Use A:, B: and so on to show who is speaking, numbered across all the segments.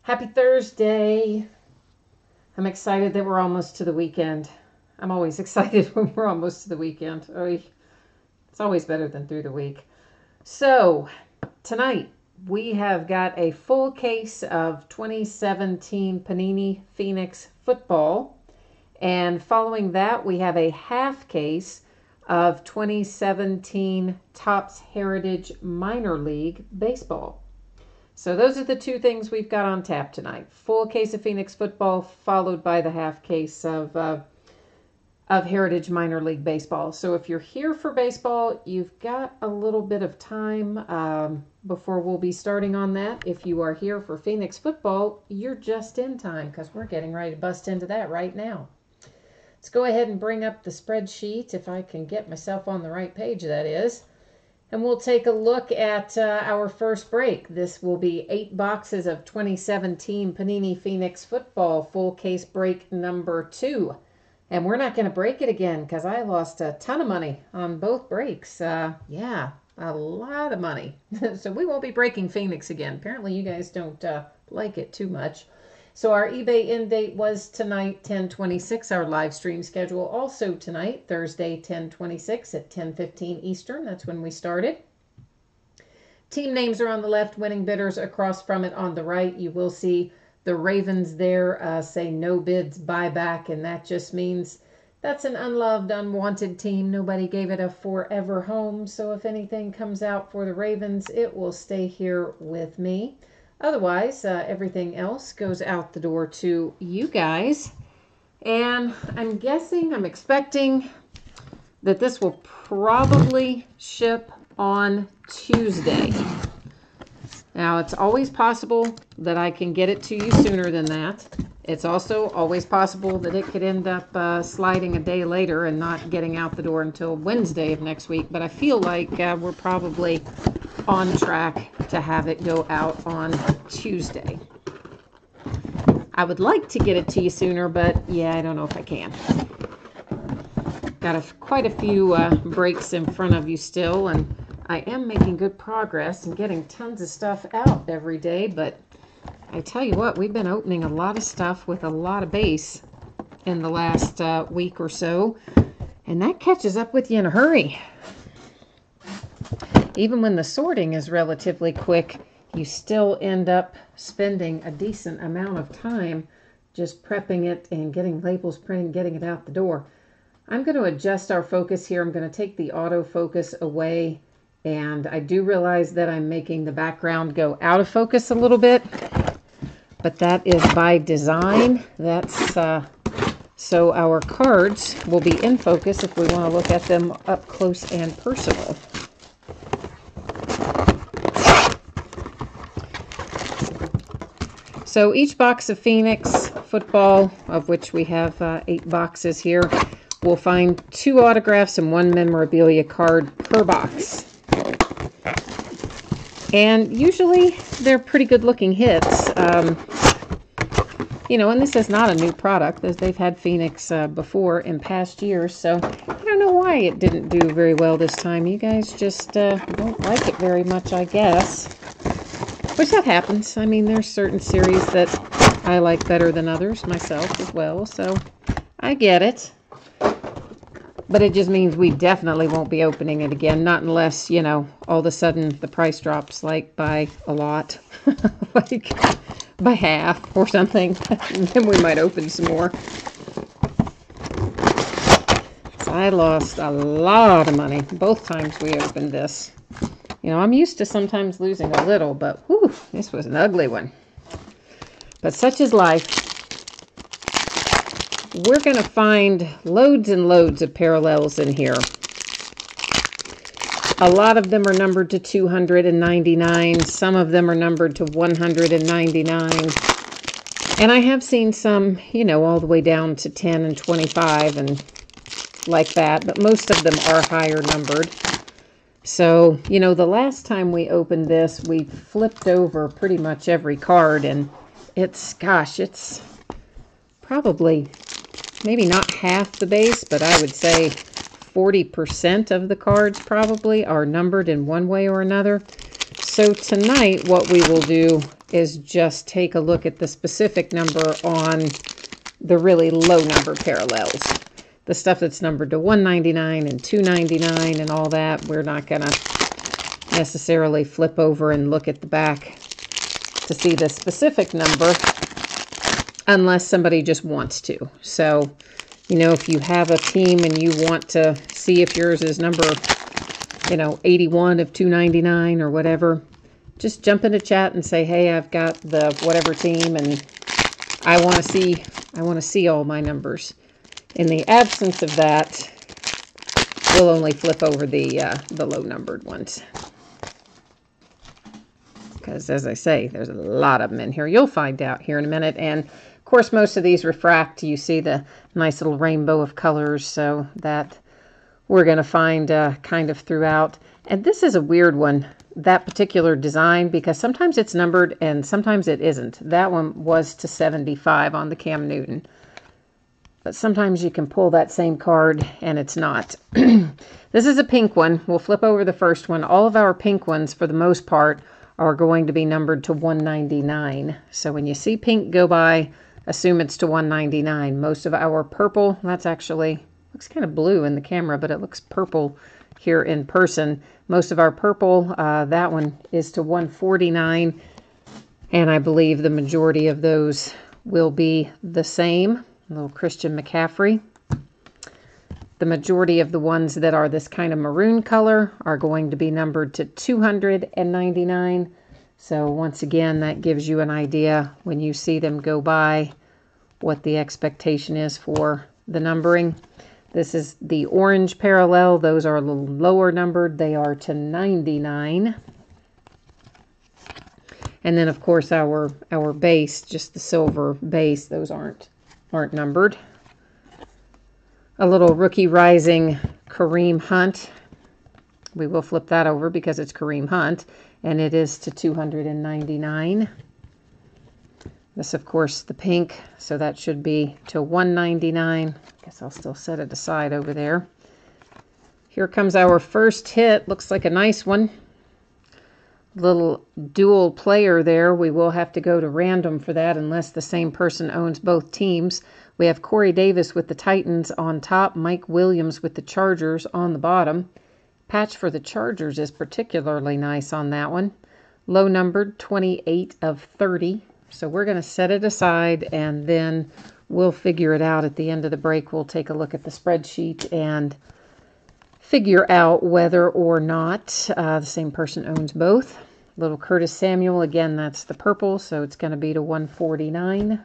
A: Happy Thursday. I'm excited that we're almost to the weekend. I'm always excited when we're almost to the weekend. It's always better than through the week. So, tonight we have got a full case of 2017 Panini Phoenix football. And following that, we have a half case of 2017 Topps Heritage Minor League Baseball. So those are the two things we've got on tap tonight. Full case of Phoenix football, followed by the half case of Heritage Minor League Baseball. So if you're here for baseball, you've got a little bit of time before we'll be starting on that. If you are here for Phoenix football, you're just in time because we're getting ready to bust into that right now. Let's go ahead and bring up the spreadsheet, if I can get myself on the right page, that is. And we'll take a look at our first break. This will be 8 boxes of 2017 Panini Phoenix football, full case break number 2. And we're not going to break it again because I lost a ton of money on both breaks. Yeah, a lot of money. So we won't be breaking Phoenix again. Apparently you guys don't like it too much. So our eBay end date was tonight, 10/26. Our live stream schedule also tonight, Thursday, 10/26 at 10:15 Eastern. That's when we started. Team names are on the left, winning bidders across from it on the right. You will see the Ravens there say no bids, buyback, and that just means that's an unloved, unwanted team. Nobody gave it a forever home. So if anything comes out for the Ravens, it will stay here with me. Otherwise, everything else goes out the door to you guys. And I'm expecting that this will probably ship on Tuesday. Now, it's always possible that I can get it to you sooner than that. It's also always possible that it could end up sliding a day later and not getting out the door until Wednesday of next week. But I feel like we're probably on track to have it go out on Tuesday. I would like to get it to you sooner, but yeah, I don't know if I can. Got quite a few breaks in front of you still, and I am making good progress and getting tons of stuff out every day, but I tell you what, we've been opening a lot of stuff with a lot of base in the last week or so, and that catches up with you in a hurry. Even when the sorting is relatively quick, you still end up spending a decent amount of time just prepping it and getting labels printed, getting it out the door. I'm going to adjust our focus here. I'm going to take the autofocus away, and I do realize that I'm making the background go out of focus a little bit, but that is by design. That's so our cards will be in focus if we want to look at them up close and personal. So each box of Phoenix football, of which we have 8 boxes here, will find 2 autographs and 1 memorabilia card per box. And usually they're pretty good looking hits. And this is not a new product, as they've had Phoenix before in past years. So I don't know why it didn't do very well this time. You guys just don't like it very much, I guess. Which that happens. I mean, there's certain series that I like better than others, myself as well, so I get it. But it just means we definitely won't be opening it again, not unless, all of a sudden the price drops, like, by a lot, like by half or something. Then we might open some more. So I lost a lot of money both times we opened this. I'm used to sometimes losing a little, but whew, this was an ugly one. But such is life. We're going to find loads and loads of parallels in here. A lot of them are numbered to 299. Some of them are numbered to 199. And I have seen some, all the way down to 10 and 25 and like that. But most of them are higher numbered. So, the last time we opened this, we flipped over pretty much every card, and it's probably maybe not half the base, but I would say 40% of the cards probably are numbered in one way or another. So tonight, what we will do is just take a look at the specific number on the really low number parallels. The stuff that's numbered to 199 and 299 and all that, we're not going to necessarily flip over and look at the back to see the specific number unless somebody just wants to. So, you know, if you have a team and you want to see if yours is number, 81 of 299 or whatever, just jump into chat and say, hey, I've got the whatever team and I want to see all my numbers. In the absence of that, we'll only flip over the low numbered ones. Because as I say, there's a lot of them in here. You'll find out here in a minute. And of course, most of these refract. You see the nice little rainbow of colors. So that we're going to find kind of throughout. And this is a weird one, that particular design, because sometimes it's numbered and sometimes it isn't. That one was to 75 on the Cam Newton. But sometimes you can pull that same card and it's not. This is a pink one. We'll flip over the first one. All of our pink ones, for the most part, are going to be numbered to 199. So when you see pink go by, assume it's to 199. Most of our purple, that's actually, looks kind of blue in the camera, but it looks purple here in person. Most of our purple, that one is to 149. And I believe the majority of those will be the same. Little Christian McCaffrey. The majority of the ones that are this kind of maroon color are going to be numbered to 299. So once again, that gives you an idea when you see them go by what the expectation is for the numbering. This is the orange parallel. Those are a little lower numbered. They are to 99. And then of course our base, just the silver base, those aren't numbered. A little Rookie Rising Kareem Hunt. We will flip that over because it's Kareem Hunt, and it is to 299. This, of course, the pink, so that should be to 199. I guess I'll still set it aside over there. Here comes our first hit. Looks like a nice one. Little dual player there. We will have to go to random for that unless the same person owns both teams. We have Corey Davis with the Titans on top, Mike Williams with the Chargers on the bottom. Patch for the Chargers is particularly nice on that one. Low numbered, 28 of 30. So we're going to set it aside and then we'll figure it out at the end of the break. We'll take a look at the spreadsheet and figure out whether or not the same person owns both. Little Curtis Samuel, again, that's the purple, so it's going to be to 149.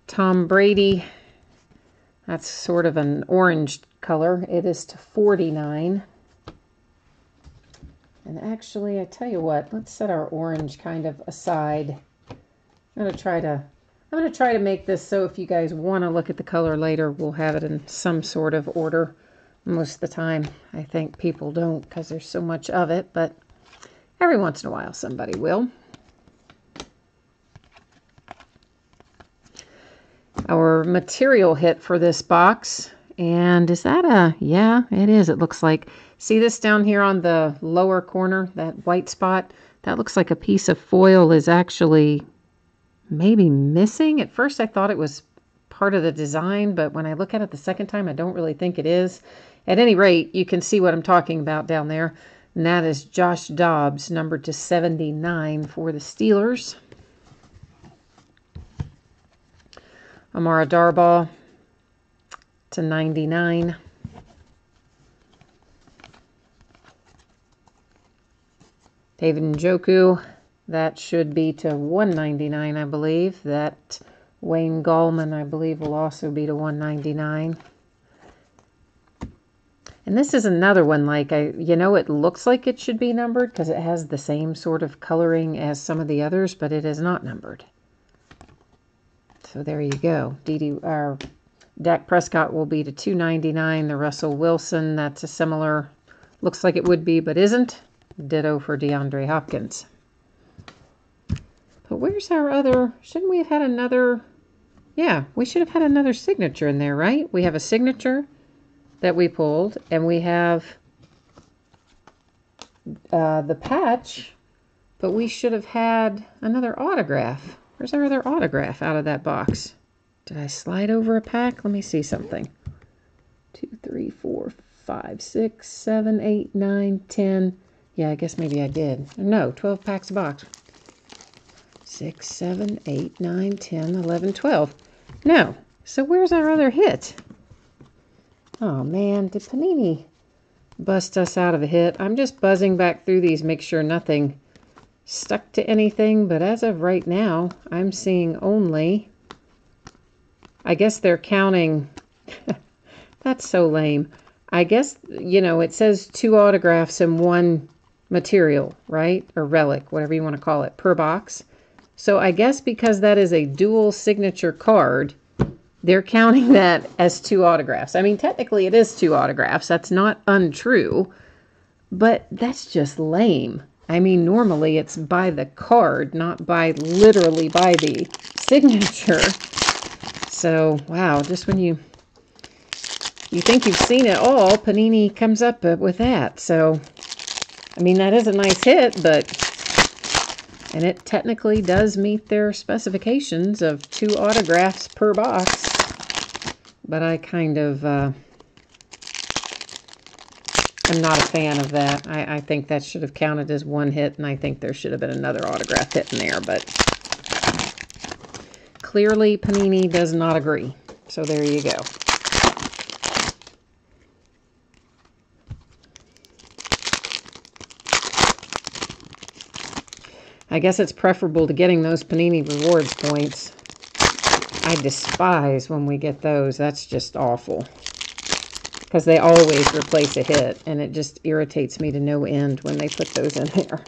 A: Tom Brady, that's sort of an orange color. It is to 49. And actually, I tell you what, let's set our orange kind of aside. I'm going to try to make this so if you guys want to look at the color later, we'll have it in some sort of order. Most of the time, I think people don't because there's so much of it, but every once in a while somebody will. Our material hit for this box, and is that a, yeah, it is. It looks like, see this down here on the lower corner, that white spot? That looks like a piece of foil is actually maybe missing. At first I thought it was part of the design, but when I look at it the second time, I don't really think it is. At any rate, you can see what I'm talking about down there, and that is Josh Dobbs, numbered to 79 for the Steelers. Amara Darbaugh to 99. David Njoku, that should be to 199, I believe. That Wayne Gallman, I believe, will also be to 199. And this is another one, like, it looks like it should be numbered because it has the same sort of coloring as some of the others, but it is not numbered. So there you go. Dak Prescott will be to 299. The Russell Wilson, that's a similar, looks like it would be, but isn't. Ditto for DeAndre Hopkins. But where's our other, shouldn't we have had another, yeah, we should have had another signature in there, right? We have a signature that we pulled, and we have the patch, but we should have had another autograph. Where's our other autograph out of that box? Did I slide over a pack? Let me see something. 2, 3, 4, 5, 6, 7, 8, 9, 10. Yeah, I guess maybe I did. No, 12 packs a box. 6, 7, 8, 9, 10, 11, 12. No. So where's our other hit? Oh man, did Panini bust us out of a hit? I'm just buzzing back through these, make sure nothing stuck to anything, but as of right now, I'm seeing only, I guess they're counting, that's so lame. I guess, you know, it says 2 autographs and 1 material, right? Or relic, whatever you want to call it, per box. So I guess because that is a dual signature card, they're counting that as 2 autographs. I mean, technically it is 2 autographs. That's not untrue, but that's just lame. I mean, normally it's by the card, not by literally by the signature. So, wow, just when you think you've seen it all, Panini comes up with that. So, I mean, that is a nice hit, and it technically does meet their specifications of 2 autographs per box. But I kind of am not a fan of that. I think that should have counted as 1 hit, and I think there should have been another autograph hit in there. But clearly, Panini does not agree. So there you go. I guess it's preferable to getting those Panini Rewards points. I despise when we get those. That's just awful. Because they always replace a hit, and it just irritates me to no end when they put those in there.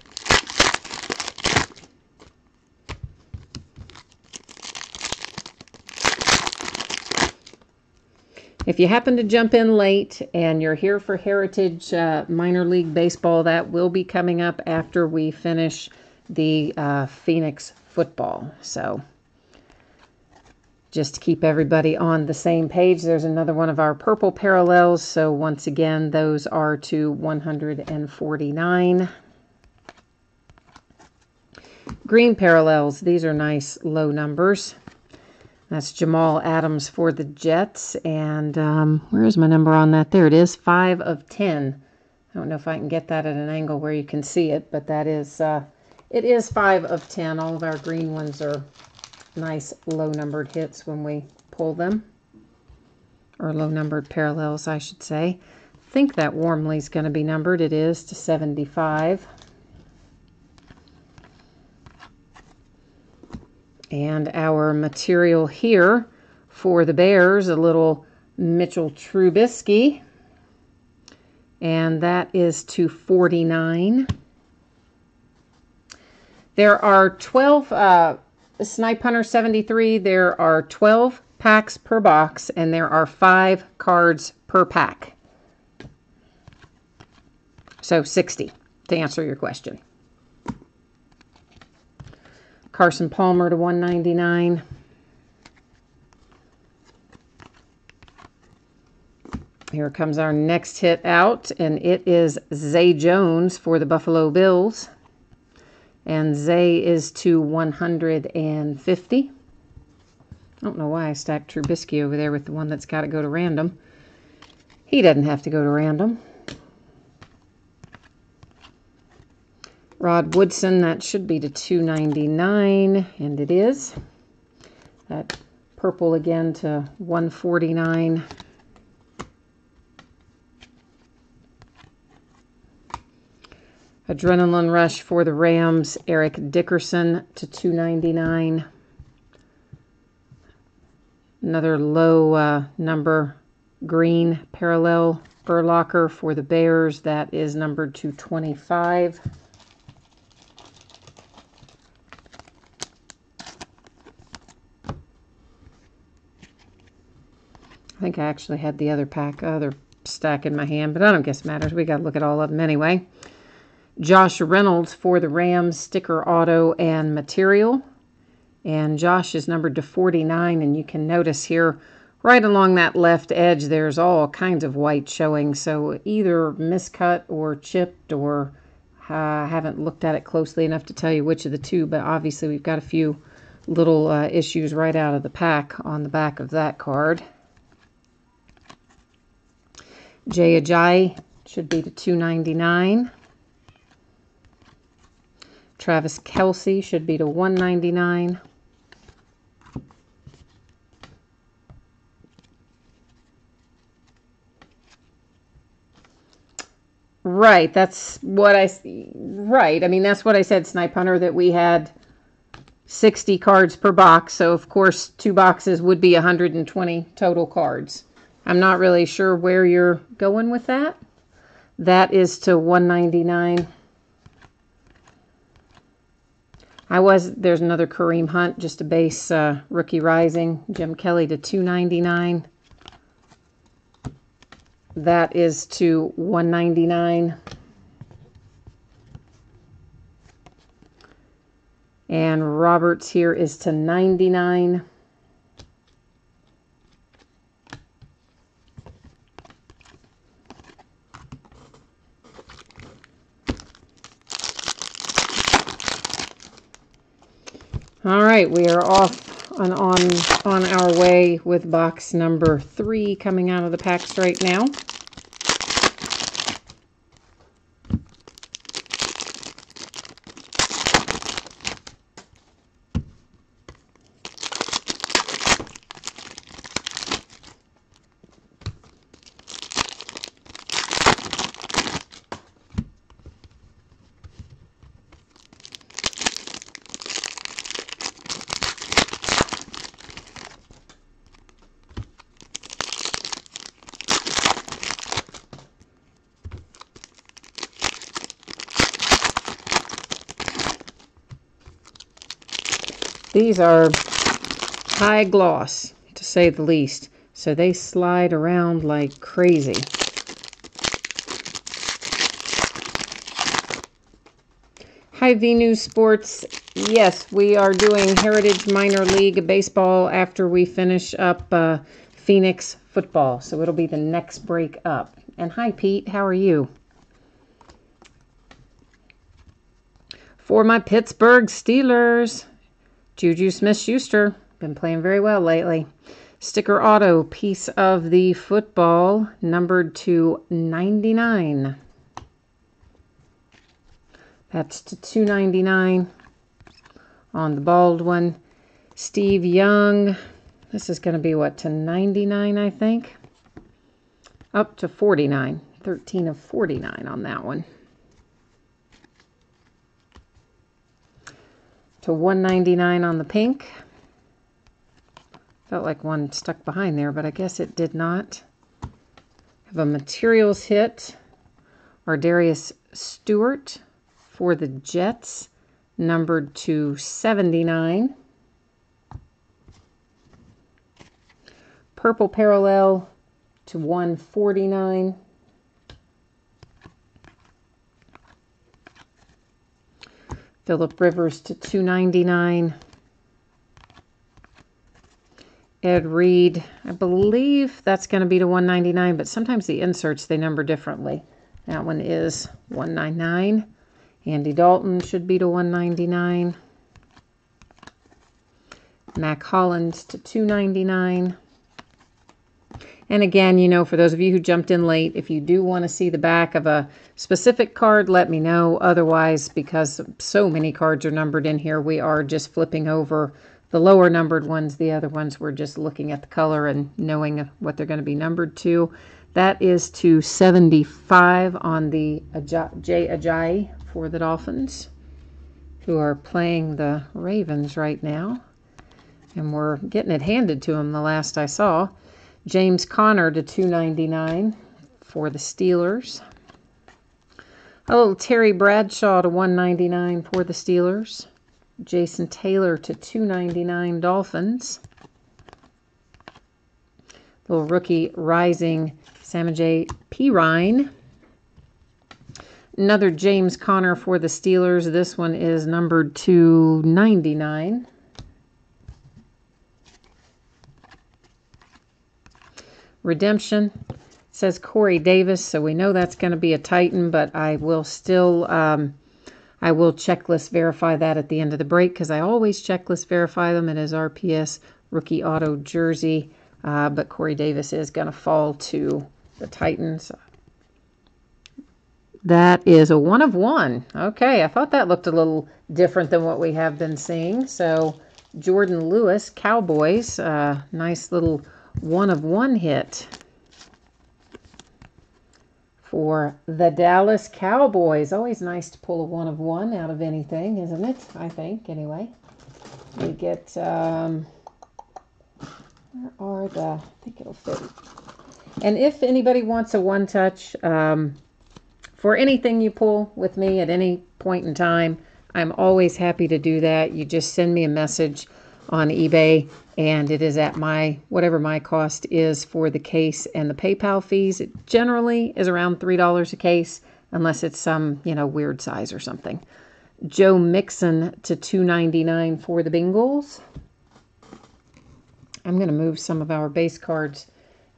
A: If you happen to jump in late and you're here for Heritage Minor League Baseball, that will be coming up after we finish the Phoenix football. So just to keep everybody on the same page, there's another one of our purple parallels. So once again, those are to 149. Green parallels, these are nice low numbers. That's Jamal Adams for the Jets. And where is my number on that? There it is, 5 of 10. I don't know if I can get that at an angle where you can see it, but that is, it is 5 of 10. All of our green ones are nice low-numbered hits when we pull them. Or low-numbered parallels, I should say. I think that Warmly is going to be numbered. It is to 75. And our material here for the Bears, a little Mitchell Trubisky. And that is to 49. There are 12, Snipe Hunter 73, there are 12 packs per box, and there are 5 cards per pack. So 60, to answer your question. Carson Palmer to 199. Here comes our next hit out, and it is Zay Jones for the Buffalo Bills. And Zay is to 150. I don't know why I stacked Trubisky over there with the one that's got to go to random. He doesn't have to go to random. Rod Woodson, that should be to 299, and it is. That purple again to 149. Adrenaline Rush for the Rams, Eric Dickerson to 299. Another low number green parallel Urlacher for the Bears. That is numbered to 25. I think I actually had the other stack in my hand, but I don't guess it matters. We got to look at all of them anyway. Josh Reynolds for the Rams, sticker auto and material. And Josh is numbered to 49, and you can notice here right along that left edge there's all kinds of white showing. So either miscut or chipped or I haven't looked at it closely enough to tell you which of the two, but obviously we've got a few little issues right out of the pack on the back of that card. Jay Ajayi should be to $2.99. Travis Kelce should be to $1.99. Right, that's what I mean, that's what I said, Snipe Hunter, that we had 60 cards per box. So, of course, 2 boxes would be 120 total cards. I'm not really sure where you're going with that. That is to $1.99. There's another Kareem Hunt, just a base rookie rising. Jim Kelly to $2.99. That is to $1.99. And Roberts here is to $99. All right, we are off and on our way with box number 3 coming out of the packs right now. These are high gloss, to say the least, so they slide around like crazy. Hi, V News Sports. Yes, we are doing Heritage Minor League Baseball after we finish up Phoenix football, so it'll be the next break up. And hi, Pete. How are you? For my Pittsburgh Steelers, Juju Smith-Schuster, been playing very well lately. Sticker auto, piece of the football, numbered to 99. That's to $2.99 on the bald one. Steve Young, this is going to be what, to 99, I think? Up to 49, 13 of 49 on that one. To $1.99 on the pink. Felt like one stuck behind there, but I guess it did not. Have a materials hit. Ardarius Stewart for the Jets, numbered to 79. Purple parallel to 149. Phillip Rivers to $2.99. Ed Reed, I believe that's going to be to $1.99, but sometimes the inserts, they number differently. That one is $1.99. Andy Dalton should be to $1.99. Mac Hollins to $2.99. And again, you know, for those of you who jumped in late, if you do want to see the back of a specific card, let me know. Otherwise, because so many cards are numbered in here, we are just flipping over the lower numbered ones. The other ones, we're just looking at the color and knowing what they're going to be numbered to. That is to 75 on the Jay Ajayi for the Dolphins, who are playing the Ravens right now. And we're getting it handed to them the last I saw. James Conner to $2.99 for the Steelers. A little Terry Bradshaw to $1.99 for the Steelers. Jason Taylor to $2.99 Dolphins. Little rookie rising Samaje Perine. Another James Conner for the Steelers. This one is numbered to 99. Redemption, says Corey Davis, so we know that's going to be a Titan, but I will still, I will checklist verify that at the end of the break, because I always checklist verify them. It is RPS rookie auto jersey, but Corey Davis is going to fall to the Titans. That is a 1 of 1. Okay, I thought that looked a little different than what we have been seeing. So Jordan Lewis, Cowboys, nice little 1 of 1 hit for the Dallas Cowboys. Always nice to pull a 1 of 1 out of anything, isn't it? I think, anyway. We get, where are the, I think it'll fit. And if anybody wants a one-touch, for anything you pull with me at any point in time, I'm always happy to do that. You just send me a message on eBay, and it is at my, whatever my cost is for the case and the PayPal fees. It generally is around $3 a case, unless it's some, you know, weird size or something. Joe Mixon to $2.99 for the Bengals. I'm going to move some of our base cards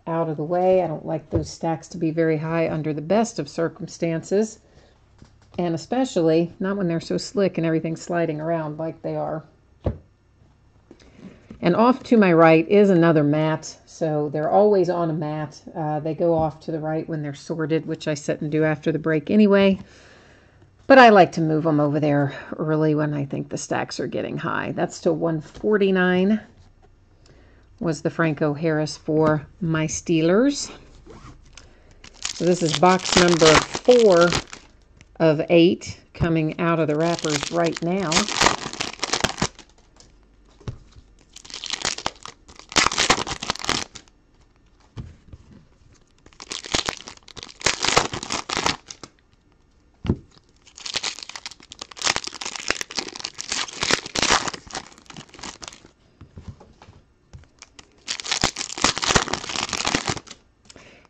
A: out of the way. I don't like those stacks to be very high under the best of circumstances, and especially not when they're so slick and everything's sliding around like they are. And off to my right is another mat, so they're always on a mat. They go off to the right when they're sorted, which I sit and do after the break anyway, but I like to move them over there early when I think the stacks are getting high. That's to 149. Was the Franco Harris for my Steelers. So this is box number 4 of 8 coming out of the wrappers right now.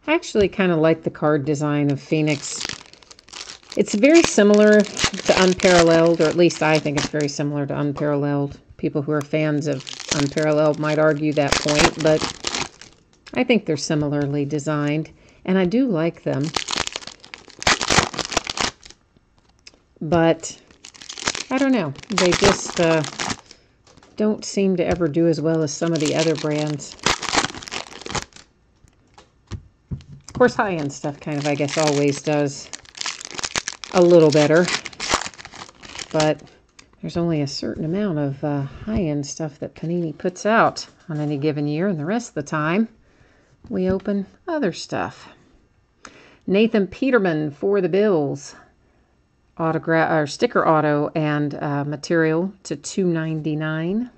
A: I actually kind of like the card design of Phoenix. It's very similar to Unparalleled, or at least I think it's very similar to Unparalleled. People who are fans of Unparalleled might argue that point, but I think they're similarly designed, and I do like them. But I don't know. They just don't seem to ever do as well as some of the other brands. Of course, high-end stuff kind of, I guess, always does a little better. But there's only a certain amount of high-end stuff that Panini puts out on any given year, and the rest of the time we open other stuff. Nathan Peterman for the Bills. Autograph or sticker auto and material to $2.99.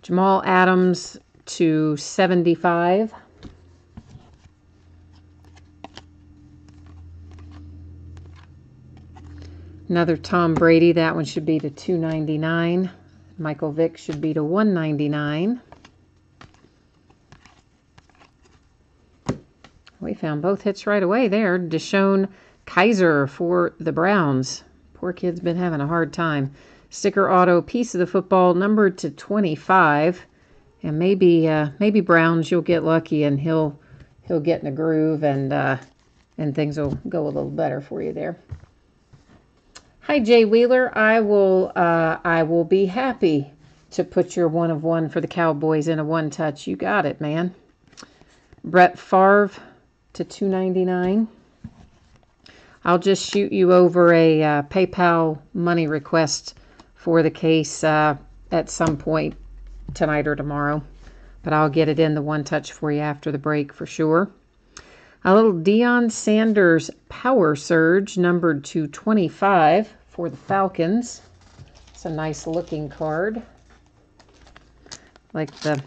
A: Jamal Adams to $75. Another Tom Brady, that one should be to $2.99. Michael Vick should be to $1.99. We found both hits right away there. Deshaun Kaiser for the Browns. Poor kid's been having a hard time. Sticker auto, piece of the football, numbered to 25. And maybe Browns, you'll get lucky and he'll get in a groove and things will go a little better for you there. Hi, Jay Wheeler. I will be happy to put your 1 of 1 for the Cowboys in a one-touch. You got it, man. Brett Favre to $2.99. I'll just shoot you over a PayPal money request for the case at some point tonight or tomorrow. But I'll get it in the one-touch for you after the break for sure. A little Deion Sanders Power Surge, numbered to 25 for the Falcons. It's a nice looking card. Like the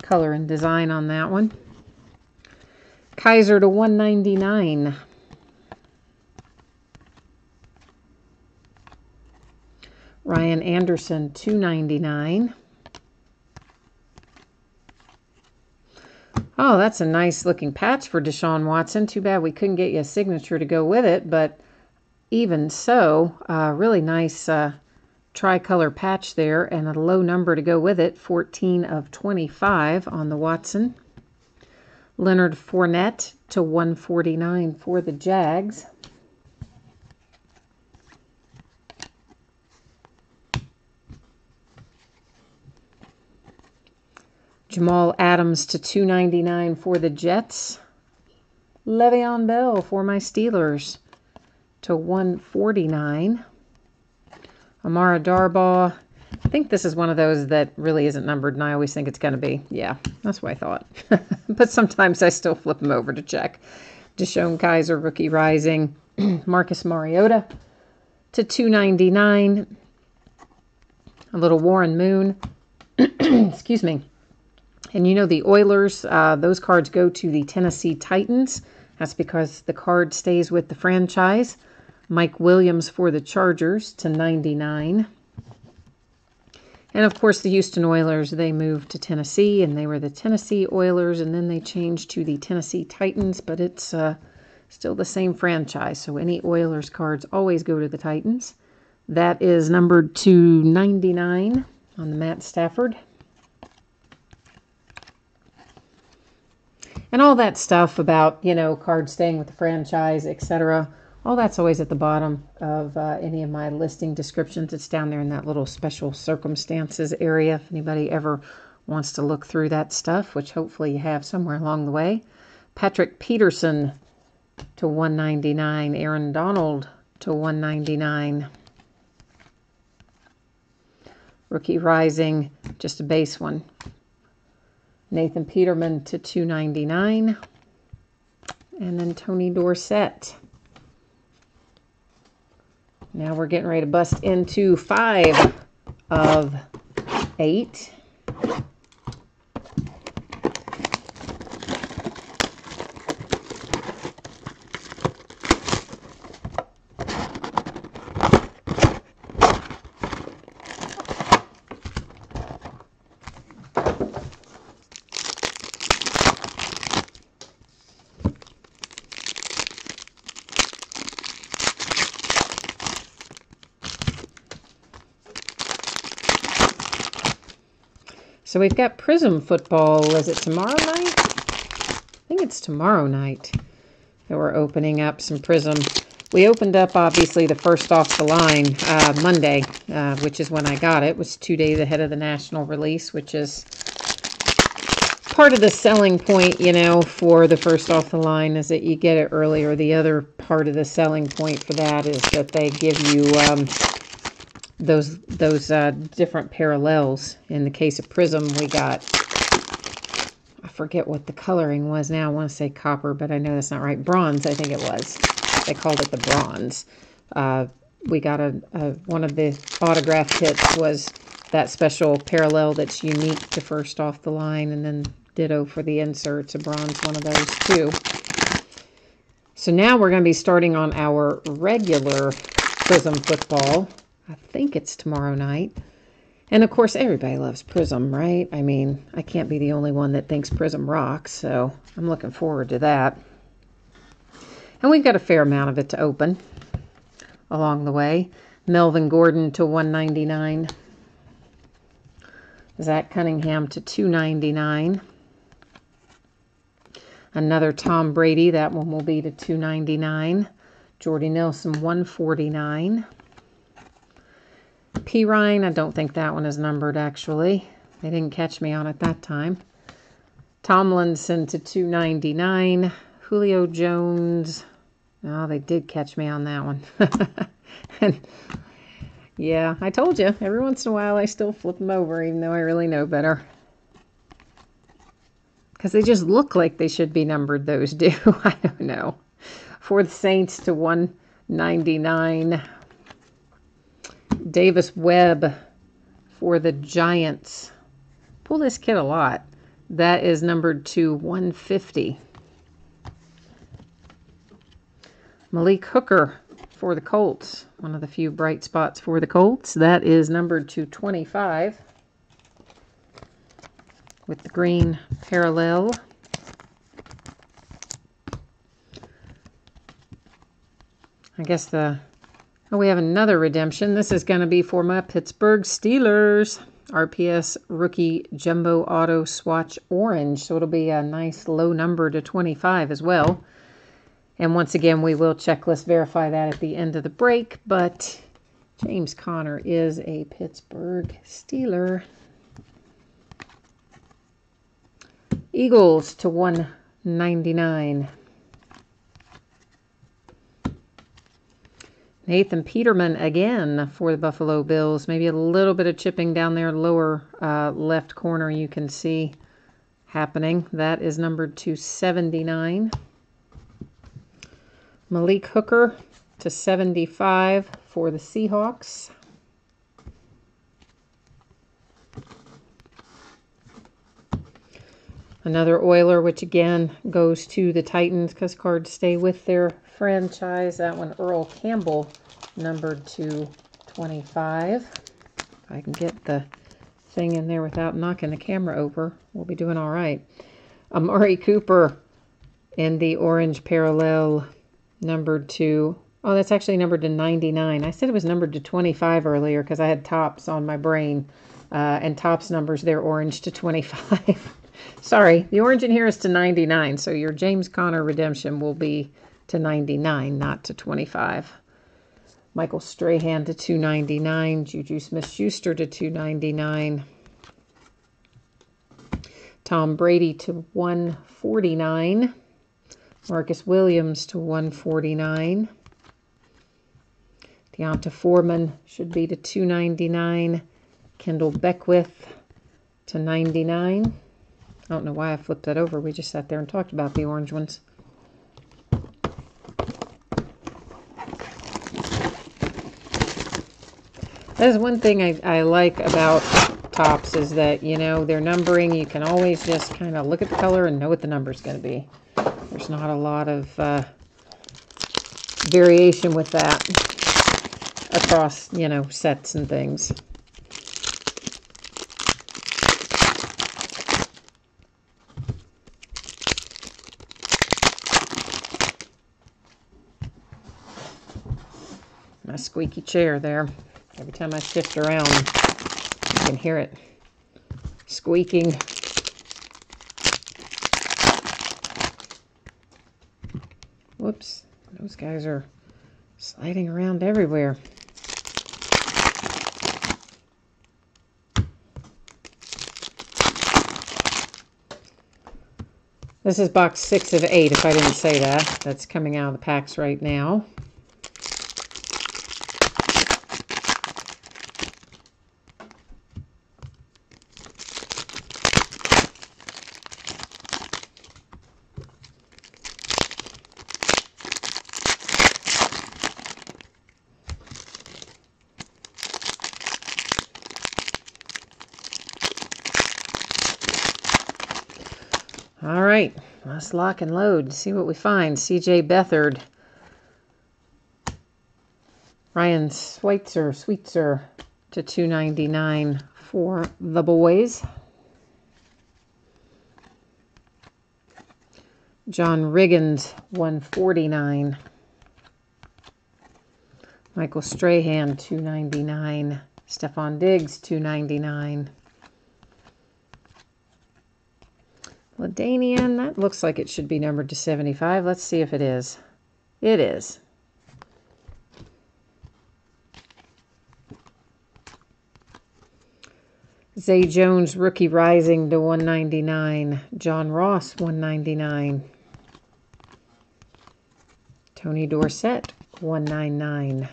A: color and design on that one. Kaiser to $1.99. Ryan Anderson, $2.99. Oh, that's a nice looking patch for Deshaun Watson. Too bad we couldn't get you a signature to go with it, but even so, really nice tricolor patch there and a low number to go with it, 14 of 25 on the Watson. Leonard Fournette to 149 for the Jags. Jamal Adams to 299 for the Jets. Le'Veon Bell for my Steelers to 149. Amara Darbaugh. I think this is one of those that really isn't numbered, and I always think it's going to be. Yeah, that's what I thought. But sometimes I still flip them over to check. Deshaun Kaiser, Rookie Rising. Marcus Mariota to 299. A little Warren Moon. Excuse me. And you know the Oilers, those cards go to the Tennessee Titans. That's because the card stays with the franchise. Mike Williams for the Chargers to 99. And of course the Houston Oilers, they moved to Tennessee and they were the Tennessee Oilers, and then they changed to the Tennessee Titans, but it's still the same franchise. So any Oilers cards always go to the Titans. That is numbered to 99 on the Matt Stafford. And all that stuff about, you know, cards staying with the franchise, etc. All that's always at the bottom of any of my listing descriptions. It's down there in that little special circumstances area if anybody ever wants to look through that stuff, which hopefully you have somewhere along the way. Patrick Peterson to 199. Aaron Donald to 199. Rookie Rising, just a base one. Nathan Peterman to 299. And then Tony Dorsett. Now we're getting ready to bust into 5 of 8. So we've got Prism football. Is it tomorrow night? I think it's tomorrow night that we're opening up some Prism. We opened up, obviously, the first off the line Monday, which is when I got it. It was 2 days ahead of the national release, which is part of the selling point, you know, for the first off the line is that you get it earlier. The other part of the selling point for that is that they give you those different parallels. In the case of Prism, we got, I forget what the coloring was now. I want to say copper, but I know that's not right. Bronze, I think it was. They called it the bronze. We got one of the autograph hits was that special parallel that's unique to first off the line, and then ditto for the inserts, a bronze one of those too. So now we're going to be starting on our regular Prism football. I think it's tomorrow night. And of course, everybody loves Prism, right? I mean, I can't be the only one that thinks Prism rocks, so I'm looking forward to that. And we've got a fair amount of it to open along the way. Melvin Gordon to 199. Zach Cunningham to 299. Another Tom Brady. That one will be to 299. Jordy Nelson 149. P. Ryan, I don't think that one is numbered, actually. They didn't catch me on it that time. Tomlinson to 299. Julio Jones. Oh, they did catch me on that one. And yeah, I told you, every once in a while I still flip them over, even though I really know better. Because they just look like they should be numbered, those do. I don't know. For the Saints to 199. Davis Webb for the Giants. Pull this kit a lot. That is numbered to 150. Malik Hooker for the Colts. One of the few bright spots for the Colts. That is numbered to 25. With the green parallel. I guess we have another redemption. This is going to be for my Pittsburgh Steelers. RPS Rookie Jumbo Auto Swatch Orange. So it'll be a nice low number to 25 as well. And once again, we will checklist verify that at the end of the break. But James Conner is a Pittsburgh Steeler. Eagles to 199. Nathan Peterman again for the Buffalo Bills. Maybe a little bit of chipping down there, lower left corner you can see happening. That is numbered to 79. Malik Hooker to 75 for the Seahawks. Another Oiler, which again goes to the Titans because cards stay with their franchise. That one, Earl Campbell, numbered to 25. If I can get the thing in there without knocking the camera over, we'll be doing all right. Amari Cooper in the orange parallel, numbered to, oh, that's actually numbered to 99. I said it was numbered to 25 earlier because I had Topps on my brain, and Topps numbers their orange to 25. Sorry, the orange in here is to 99, so your James Conner redemption will be to 99, not to 25. Michael Strahan to 299, Juju Smith-Schuster to 299. Tom Brady to 149. Marcus Williams to 149. Deonta Foreman should be to 299. Kendall Beckwith to 99. I don't know why I flipped that over. We just sat there and talked about the orange ones. That is one thing I like about Topps is that, you know, their numbering, you can always just kind of look at the color and know what the number is going to be. There's not a lot of variation with that across, you know, sets and things. My squeaky chair there. Every time I shift around, you can hear it squeaking. Whoops, those guys are sliding around everywhere. This is box 6 of 8, if I didn't say that. That's coming out of the packs right now. All right, let's lock and load and see what we find. CJ Beathard. Ryan Sweitzer to 299 for the boys. John Riggins, 149. Michael Strahan, 299. Stephon Diggs, 299. LaDainian, that looks like it should be numbered to 75. Let's see if it is. It is. Zay Jones, Rookie Rising to 199. John Ross, 199. Tony Dorsett, 199.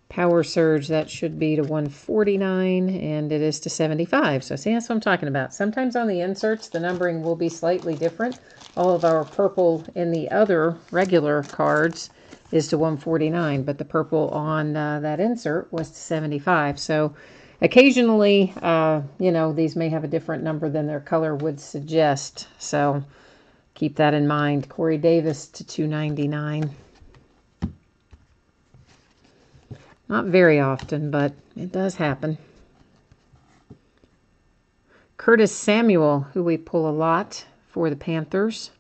A: Power Surge, that should be to 149, and it is to 75. So see, that's what I'm talking about. Sometimes on the inserts, the numbering will be slightly different. All of our purple in the other regular cards is to 149, but the purple on that insert was to 75. So occasionally, you know, these may have a different number than their color would suggest. So keep that in mind. Corey Davis to 299. Not very often, but it does happen. Curtis Samuel, who we pull a lot for the Panthers.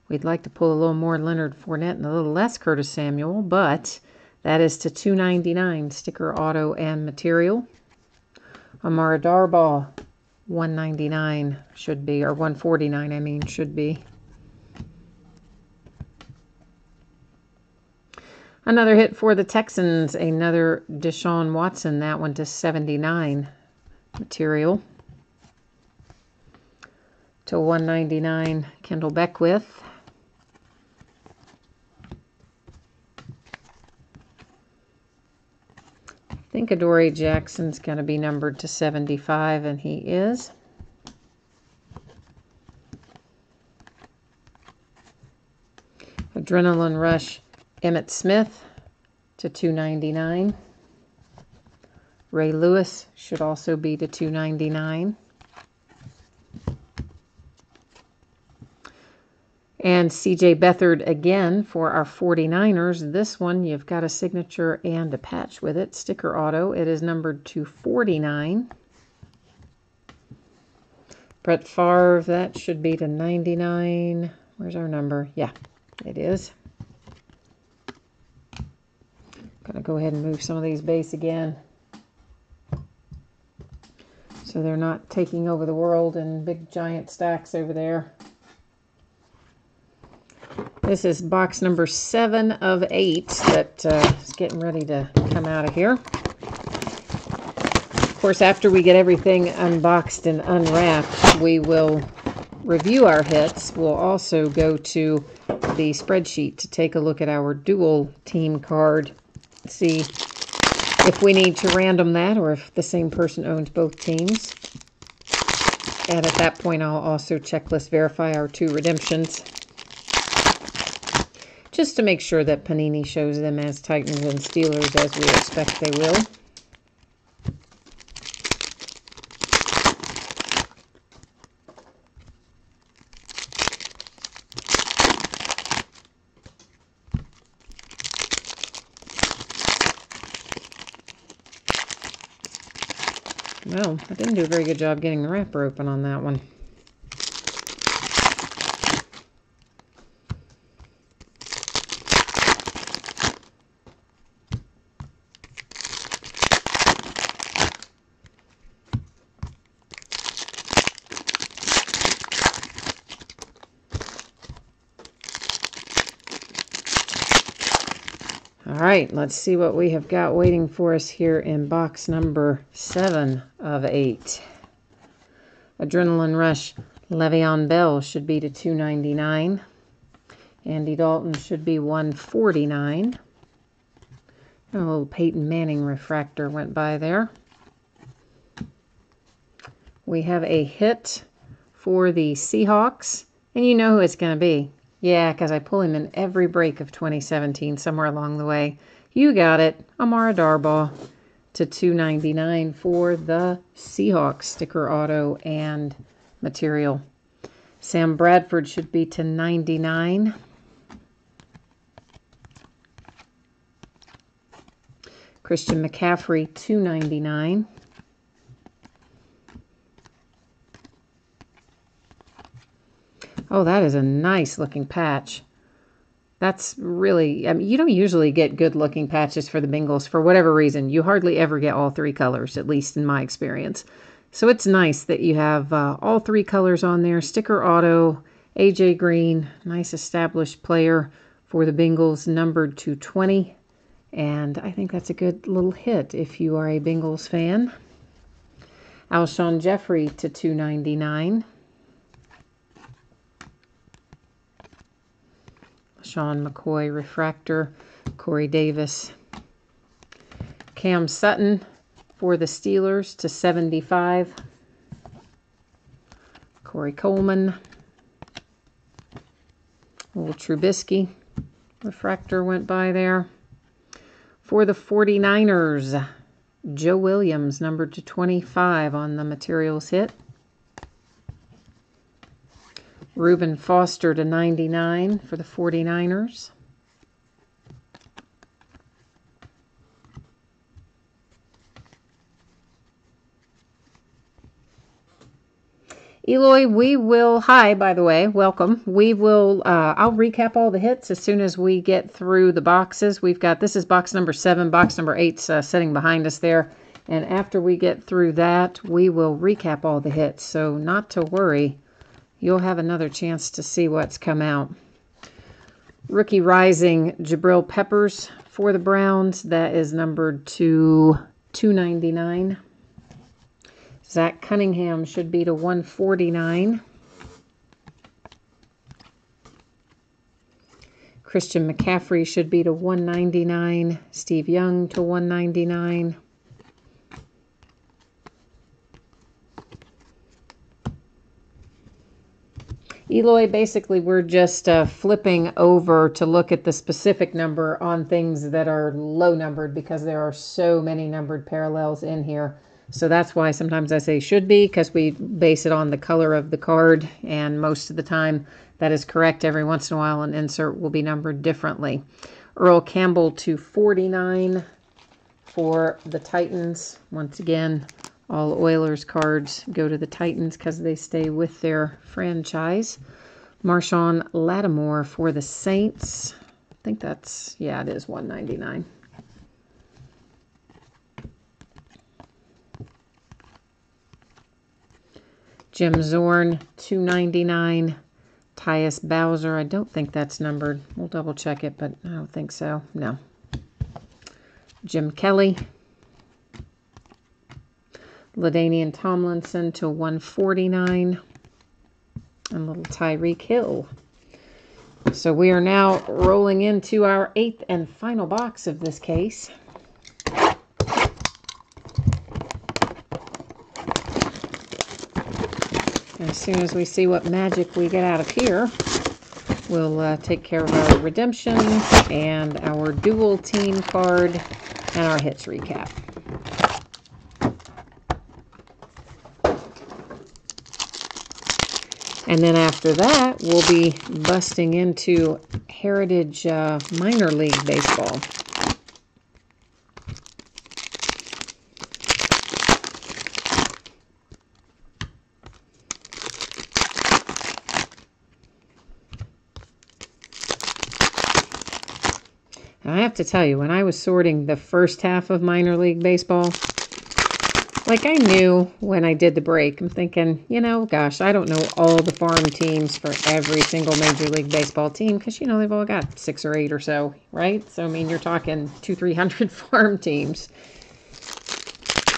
A: We'd like to pull a little more Leonard Fournette and a little less Curtis Samuel, but That is to $2.99, sticker, auto, and material. Amara Darbaugh, $1.99 should be, or $1.49 I mean, should be. Another hit for the Texans, another Deshaun Watson, that one to $79 material. To $1.99, Kendall Beckwith. I think Adoree Jackson's going to be numbered to 75, and he is. Adrenaline Rush, Emmitt Smith to $2.99. Ray Lewis should also be to $2.99. And C.J. Beathard again for our 49ers. This one, you've got a signature and a patch with it. Sticker auto. It is numbered to 49. Brett Favre, that should be to 99. Where's our number? Yeah, it is. Gotta go ahead and move some of these base again, so they're not taking over the world in big giant stacks over there. This is box number 7 of 8 that is getting ready to come out of here. Of course, after we get everything unboxed and unwrapped, we will review our hits. We'll also go to the spreadsheet to take a look at our dual team card, see if we need to random that or if the same person owns both teams. And at that point, I'll also checklist verify our 2 redemptions, just to make sure that Panini shows them as Titans and Steelers as we expect they will. Well, I didn't do a very good job getting the wrapper open on that one. All right, let's see what we have got waiting for us here in box number 7 of 8. Adrenaline Rush, Le'Veon Bell should be to $2.99. Andy Dalton should be $1.49. A little Peyton Manning refractor went by there. We have a hit for the Seahawks, and you know who it's going to be. Yeah, because I pull him in every break of 2017 somewhere along the way. You got it. Amara Darbaugh to $2.99 for the Seahawks, sticker auto and material. Sam Bradford should be to $99. Christian McCaffrey, $2.99. Oh, that is a nice looking patch. That's really, I mean, you don't usually get good looking patches for the Bengals for whatever reason. You hardly ever get all 3 colors, at least in my experience. So it's nice that you have all 3 colors on there. Sticker auto, AJ Green, nice established player for the Bengals, numbered to 20. And I think that's a good little hit if you are a Bengals fan. Alshon Jeffrey to $2.99. Sean McCoy refractor, Corey Davis. Cam Sutton for the Steelers to $75. Corey Coleman. Old Trubisky refractor went by there. For the 49ers, Joe Williams, numbered to 25 on the materials hit. Reuben Foster to $99 for the 49ers. Eloy, we will, hi, by the way, welcome. We will, I'll recap all the hits as soon as we get through the boxes. We've got, this is box number 7, box number 8's sitting behind us there. And after we get through that, we will recap all the hits. So not to worry, you'll have another chance to see what's come out. Rookie Rising, Jabril Peppers for the Browns. That is numbered to 299. Zach Cunningham should be to 149. Christian McCaffrey should be to 199. Steve Young to 199. Eloy, basically we're just flipping over to look at the specific number on things that are low numbered because there are so many numbered parallels in here. So that's why sometimes I say should be, because we base it on the color of the card, and most of the time that is correct. Every once in a while an insert will be numbered differently. Earl Campbell to 49 for the Titans. Once again, all Oilers cards go to the Titans because they stay with their franchise. Marshawn Lattimore for the Saints. I think that's, yeah, it is 199. Jim Zorn, 299. Tyus Bowser, I don't think that's numbered. We'll double check it, but I don't think so. No. Jim Kelly. LaDainian Tomlinson to 149. And little Tyreek Hill. So we are now rolling into our 8th and final box of this case. As soon as we see what magic we get out of here, we'll take care of our redemption and our dual team card and our hits recap. And then after that, we'll be busting into Heritage Minor League Baseball. I have to tell you, when I was sorting the first half of minor league baseball, like I knew when I did the break, I'm thinking, you know, gosh, I don't know all the farm teams for every single Major League Baseball team because, you know, they've all got 6 or 8 or so, right? So, I mean, you're talking 200-300 farm teams.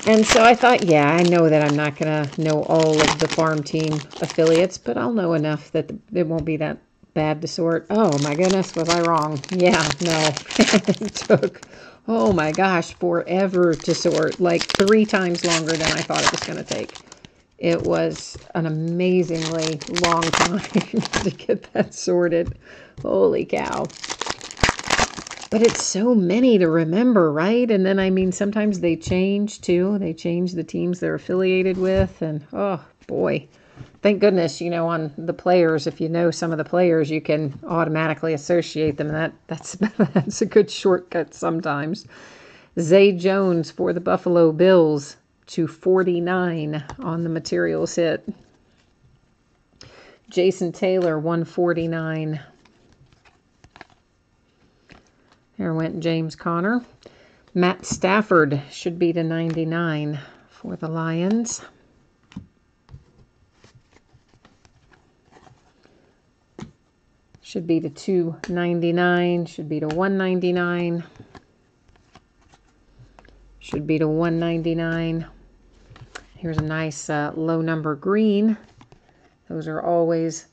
A: And so I thought, yeah, I know that I'm not going to know all of the farm team affiliates, but I'll know enough that it won't be that bad to sort. Oh my goodness, was I wrong? Yeah, no. It took, oh my gosh, forever to sort. Like 3 times longer than I thought it was going to take. It was an amazingly long time to get that sorted. Holy cow. But it's so many to remember, right? And then, I mean, sometimes they change too. They change the teams they're affiliated with. And, oh boy. Thank goodness, you know, on the players, if you know some of the players, you can automatically associate them. That's a good shortcut sometimes. Zay Jones for the Buffalo Bills to 49 on the materials hit. Jason Taylor, 149. There went James Conner. Matt Stafford should be to 99 for the Lions. Should be to 299, should be to 199, should be to 199. Here's a nice low number green. Those are always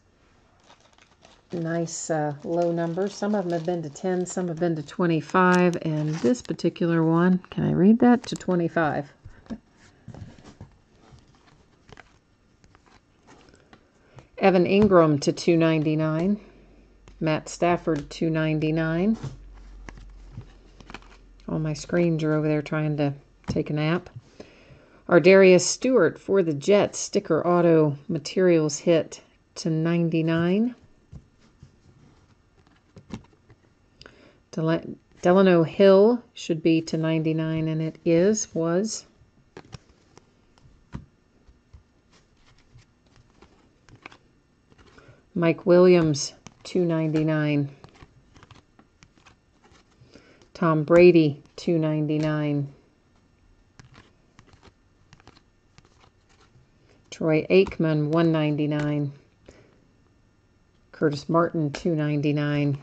A: nice low numbers. Some of them have been to 10, some have been to 25, and this particular one, can I read that? To 25. Evan Ingram to 299. Matt Stafford, 299. All my screens are over there trying to take a nap. Ardarius Stewart for the Jets, sticker auto materials hit to 99. Delano Hill should be to 99, and it was. Mike Williams, $2.99. Tom Brady, $2.99. Troy Aikman, $1.99. Curtis Martin, $2.99.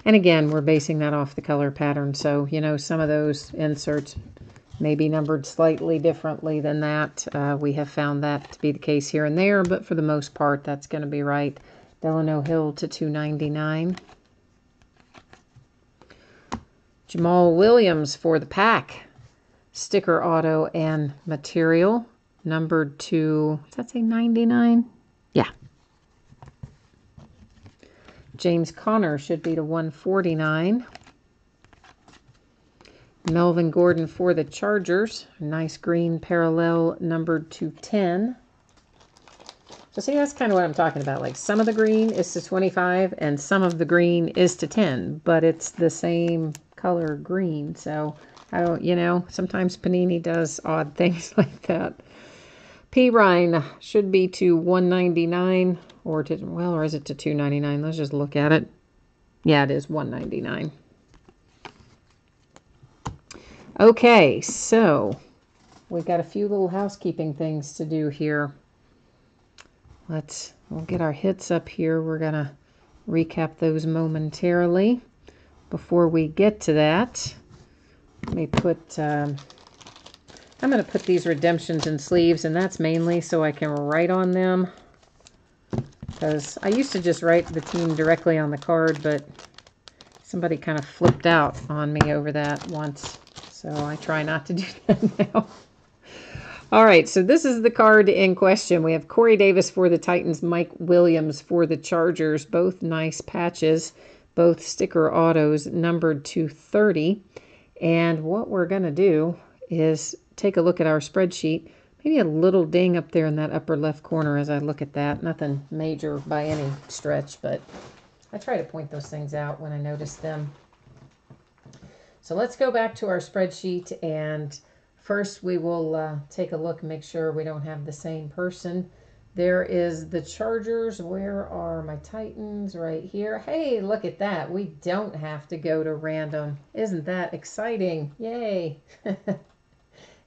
A: And again, we're basing that off the color pattern. So, you know, some of those inserts may be numbered slightly differently than that. We have found that to be the case here and there, but for the most part, that's going to be right. Delano Hill to $2.99. Jamal Williams for the Pack. Sticker auto and material. Numbered to, does that say 99? Yeah. James Conner should be to 149. Melvin Gordon for the Chargers. Nice green parallel numbered to 10. So see, that's kind of what I'm talking about. Like some of the green is to 25 and some of the green is to 10, but it's the same color green. So I don't, you know, sometimes Panini does odd things like that. P. Ryan should be to 199 or to, well, or is it to 299? Let's just look at it. Yeah, it is 199. Okay, so we've got a few little housekeeping things to do here. We'll get our hits up here. We're going to recap those momentarily. Before we get to that, let me put, I'm going to put these redemptions in sleeves, and that's mainly so I can write on them. Because I used to just write the team directly on the card, but somebody kind of flipped out on me over that once. So I try not to do that now. All right, so this is the card in question. We have Corey Davis for the Titans, Mike Williams for the Chargers. Both nice patches, both sticker autos numbered to 30. And what we're going to do is take a look at our spreadsheet. Maybe a little ding up there in that upper left corner as I look at that. Nothing major by any stretch, but I try to point those things out when I notice them. So let's go back to our spreadsheet, and first we will take a look and make sure we don't have the same person. There is the Chargers. Where are my Titans? Right here. Hey, look at that. We don't have to go to random. Isn't that exciting? Yay.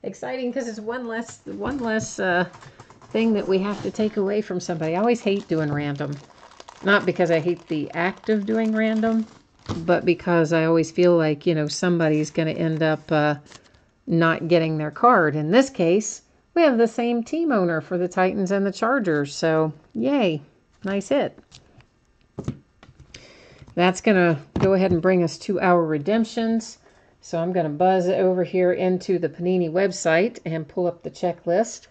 A: Exciting because it's one less thing that we have to take away from somebody. I always hate doing random. Not because I hate the act of doing random, but because I always feel like, you know, somebody's going to end up not getting their card. In this case, we have the same team owner for the Titans and the Chargers. So, yay. Nice hit. That's going to go ahead and bring us to our redemptions. So I'm going to buzz over here into the Panini website and pull up the checklist.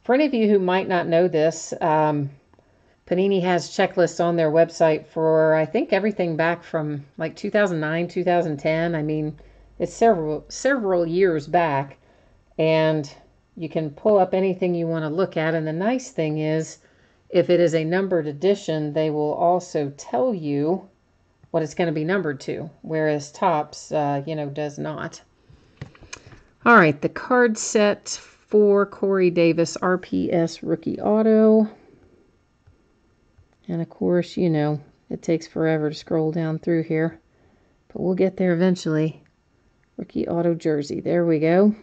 A: For any of you who might not know this, Panini has checklists on their website for, I think, everything back from like 2009, 2010. I mean, it's several years back, and you can pull up anything you want to look at. And the nice thing is, if it is a numbered edition, they will also tell you what it's going to be numbered to, whereas Topps, you know, does not. All right, the card set for Corey Davis, RPS Rookie Auto. And of course, you know, it takes forever to scroll down through here, but we'll get there eventually. Rookie Auto Jersey, there we go.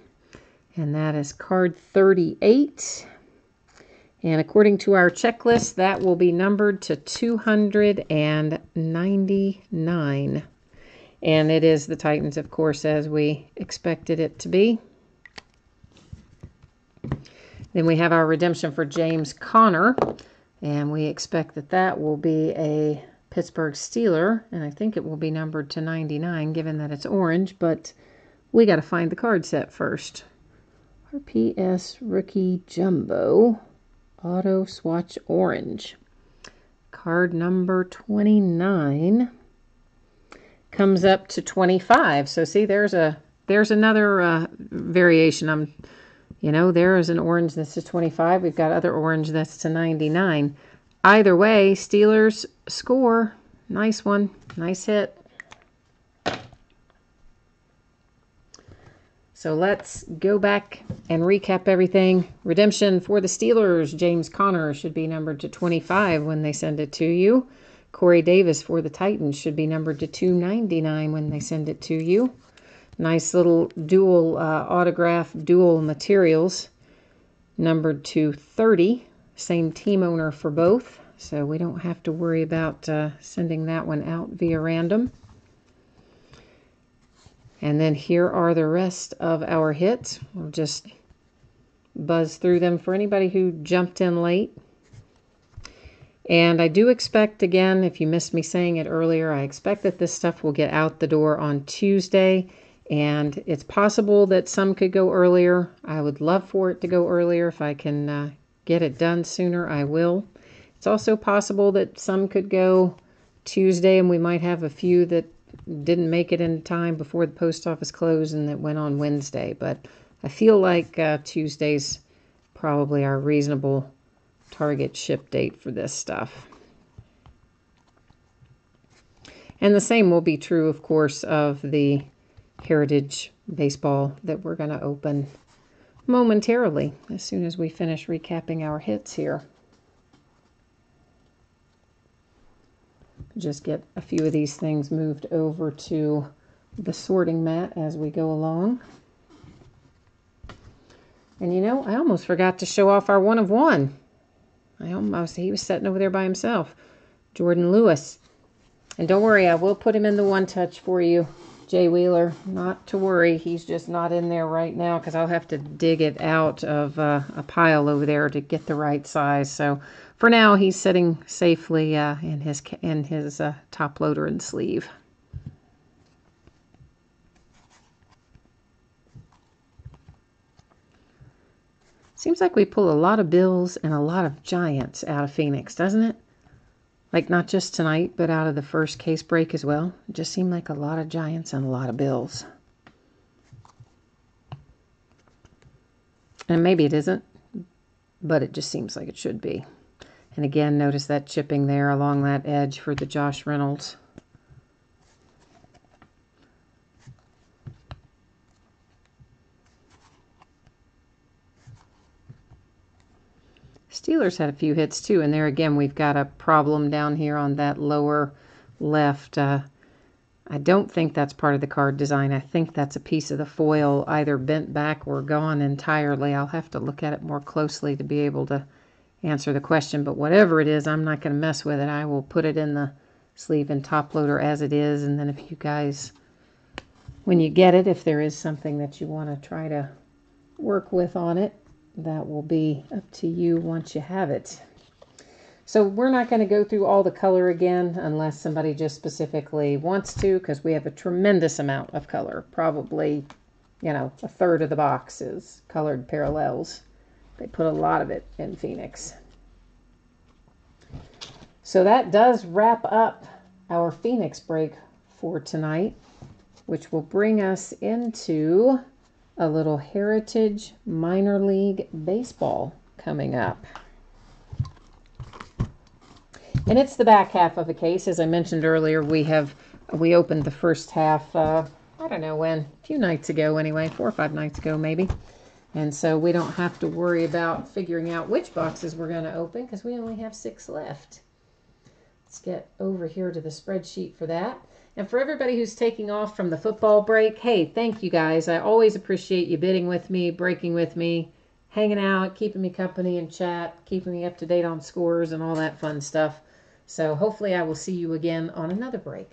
A: And that is card 38. And according to our checklist, that will be numbered to 299. And it is the Titans, of course, as we expected it to be. Then we have our redemption for James Conner. And we expect that that will be a Pittsburgh Steeler. And I think it will be numbered to 99, given that it's orange. But we got to find the card set first. RPS Rookie Jumbo. Auto Swatch Orange. Card number 29 comes up to 25. So see, there's another variation. You know, there is an orange that's to 25. We've got other orange that's to 99. Either way, Steelers score. Nice one. Nice hit. So let's go back and recap everything. Redemption for the Steelers, James Conner should be numbered to 25 when they send it to you. Corey Davis for the Titans should be numbered to 299 when they send it to you. Nice little dual autograph, dual materials, numbered to 30. Same team owner for both, so we don't have to worry about sending that one out via random. And then here are the rest of our hits. We'll just buzz through them for anybody who jumped in late. And I do expect, again, if you missed me saying it earlier, I expect that this stuff will get out the door on Tuesday. And it's possible that some could go earlier. I would love for it to go earlier. If I can get it done sooner, I will. It's also possible that some could go Tuesday, and we might have a few that didn't make it in time before the post office closed and that went on Wednesday. But I feel like Tuesday's probably our reasonable target ship date for this stuff. And the same will be true, of course, of the Heritage Baseball that we're going to open momentarily as soon as we finish recapping our hits here. Just get a few of these things moved over to the sorting mat as we go along. And you know, I almost forgot to show off our 1 of 1. He was sitting over there by himself. Jordan Lewis. And don't worry, I will put him in the one touch for you, Jay Wheeler. Not to worry, he's just not in there right now because I'll have to dig it out of a pile over there to get the right size. So for now, he's sitting safely in his top loader and sleeve. Seems like we pull a lot of Bills and a lot of Giants out of Phoenix, doesn't it? Like not just tonight, but out of the first case break as well. It just seemed like a lot of Giants and a lot of Bills. And maybe it isn't, but it just seems like it should be. And again, notice that chipping there along that edge for the Josh Reynolds. Steelers had a few hits too, and there again we've got a problem down here on that lower left. I don't think that's part of the card design. I think that's a piece of the foil either bent back or gone entirely. I'll have to look at it more closely to be able to answer the question, but whatever it is, I'm not going to mess with it. I will put it in the sleeve and top loader as it is, and then if you guys, when you get it, if there is something that you want to try to work with on it, that will be up to you once you have it. So we're not going to go through all the color again unless somebody just specifically wants to, because we have a tremendous amount of color. Probably, you know, a third of the box is colored parallels. They put a lot of it in Phoenix. So that does wrap up our Phoenix break for tonight, which will bring us into a little Heritage Minor League Baseball coming up. And it's the back half of a case. As I mentioned earlier, we opened the first half, I don't know when, a few nights ago anyway, 4 or 5 nights ago maybe. And so we don't have to worry about figuring out which boxes we're going to open because we only have 6 left. Let's get over here to the spreadsheet for that. And for everybody who's taking off from the football break, hey, thank you guys. I always appreciate you bidding with me, breaking with me, hanging out, keeping me company in chat, keeping me up to date on scores and all that fun stuff. So hopefully I will see you again on another break.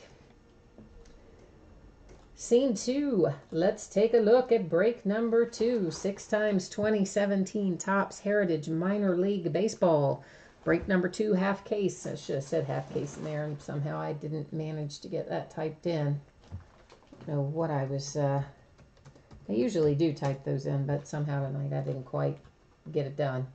A: Scene 2. Let's take a look at break number 2. 6x 2017 Topps Heritage Minor League Baseball. Break number 2, half case. I should have said half case in there, and somehow I didn't manage to get that typed in. I don't know what I was... I usually do type those in, but somehow tonight I didn't quite get it done.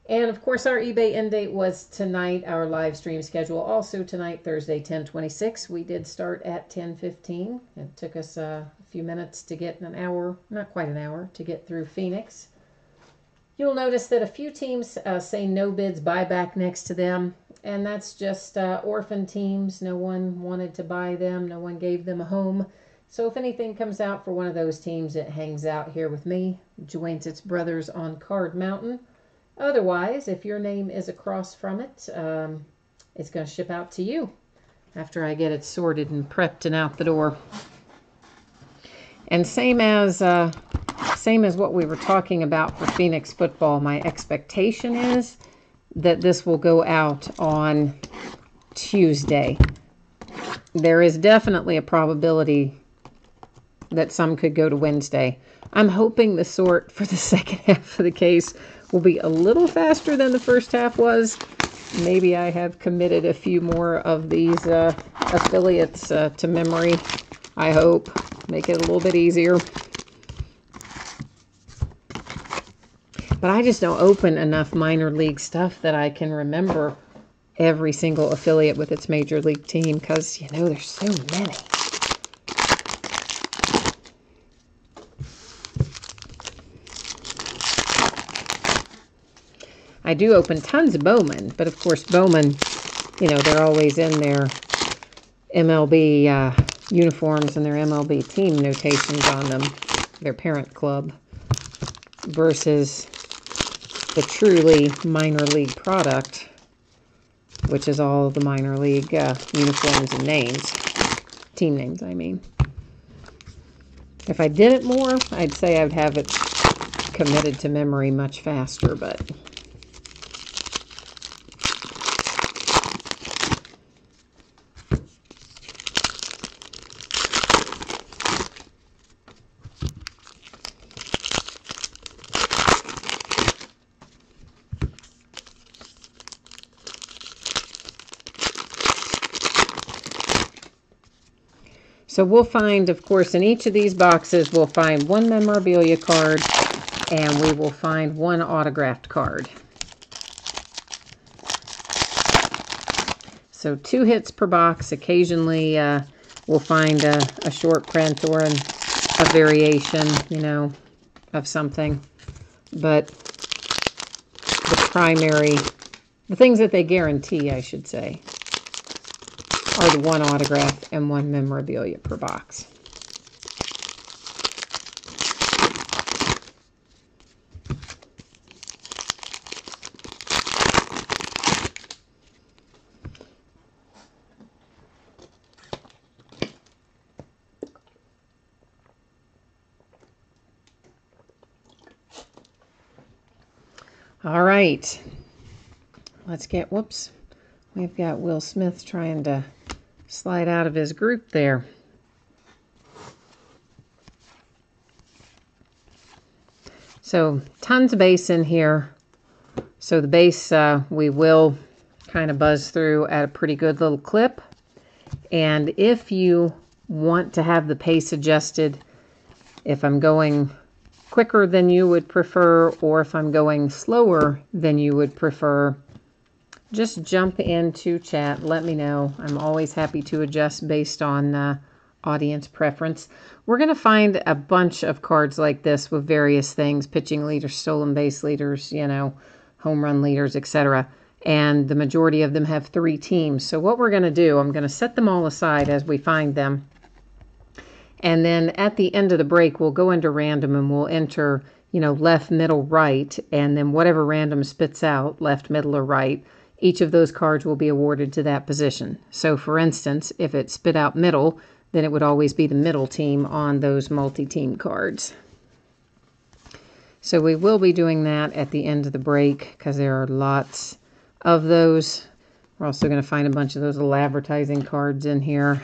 A: And, of course, our eBay end date was tonight. Our live stream schedule also tonight, Thursday, 10/26. We did start at 10:15. It took us a few minutes to get an hour, not quite an hour, to get through Phoenix. You'll notice that a few teams say no bids buyback next to them, and that's just orphan teams. No one wanted to buy them. No one gave them a home. So if anything comes out for one of those teams, it hangs out here with me, joins its brothers on Card Mountain. Otherwise, if your name is across from it, it's going to ship out to you after I get it sorted and prepped and out the door. And same as what we were talking about for Phoenix football, my expectation is that this will go out on Tuesday. There is definitely a probability that some could go to Wednesday. I'm hoping the sort for the second half of the case will be a little faster than the first half was. Maybe I have committed a few more of these affiliates to memory. I hope. Make it a little bit easier. But I just don't open enough minor league stuff that I can remember every single affiliate with its major league team, because, you know, there's so many. I do open tons of Bowman, but of course Bowman, you know, they're always in their MLB uniforms and their MLB team notations on them, their parent club, versus the truly minor league product, which is all the minor league uniforms and names, team names, I mean. If I did it more, I'd say I'd have it committed to memory much faster, but... So we'll find, of course, in each of these boxes, we'll find one memorabilia card, and we will find one autographed card. So 2 hits per box. Occasionally we'll find a short print or a variation, you know, of something. But the things that they guarantee, I should say, are the one autograph and one memorabilia per box. All right, let's get, whoops, we've got Will Smith trying to slide out of his group there. So tons of base in here. So the base we will kind of buzz through at a pretty good little clip. And if you want to have the pace adjusted, if I'm going quicker than you would prefer, or if I'm going slower than you would prefer, just jump into chat. Let me know. I'm always happy to adjust based on audience preference. We're going to find a bunch of cards like this with various things, pitching leaders, stolen base leaders, you know, home run leaders, etc. And the majority of them have 3 teams. So what we're going to do, I'm going to set them all aside as we find them. And then at the end of the break, we'll go into random and we'll enter, you know, left, middle, right. And then whatever random spits out, left, middle, or right, each of those cards will be awarded to that position. So for instance, if it spit out middle, then it would always be the middle team on those multi-team cards. So we will be doing that at the end of the break because there are lots of those. We're also going to find a bunch of those little advertising cards in here.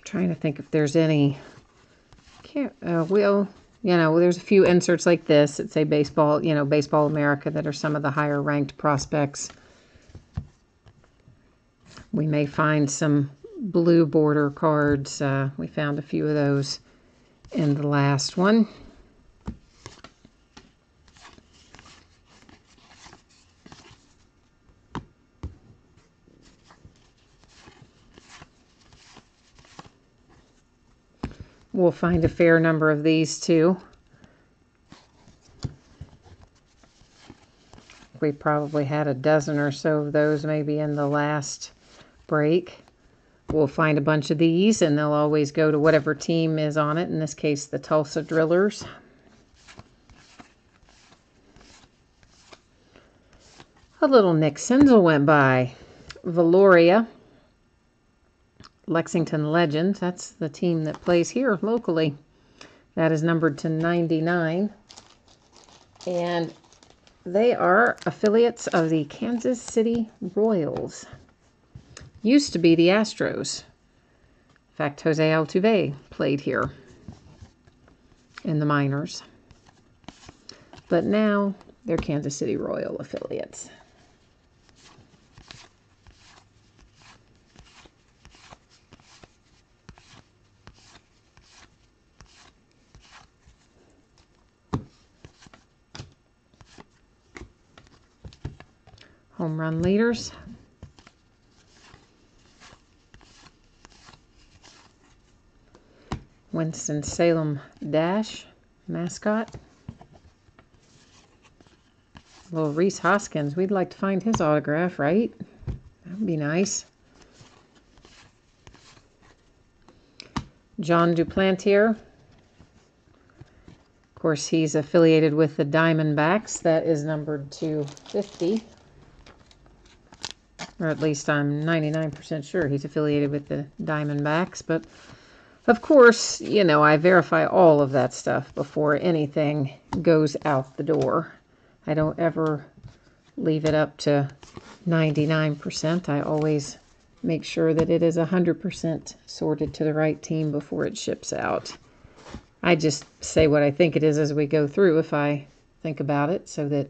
A: Trying to think if there's any, you know, there's a few inserts like this that say baseball, you know, Baseball America, that are some of the higher ranked prospects. We may find some blue border cards. We found a few of those in the last one. We'll find a fair number of these too. think we probably had a dozen or so of those maybe in the last break. We'll find a bunch of these, and they'll always go to whatever team is on it. In this case, the Tulsa Drillers. A little Nick Senzel went by. Valoria. Lexington Legends. That's the team that plays here locally. That is numbered to 99. And they are affiliates of the Kansas City Royals. Used to be the Astros. In fact, Jose Altuve played here in the minors. But now they're Kansas City Royal affiliates. Home run leaders. Winston-Salem Dash mascot. Little Reese Hoskins. We'd like to find his autograph, right? That would be nice. John Duplantier. Of course, he's affiliated with the Diamondbacks. That is numbered to 50. Or at least I'm 99% sure he's affiliated with the Diamondbacks. But, of course, you know, I verify all of that stuff before anything goes out the door. I don't ever leave it up to 99%. I always make sure that it is 100% sorted to the right team before it ships out. I just say what I think it is as we go through if I think about it, so that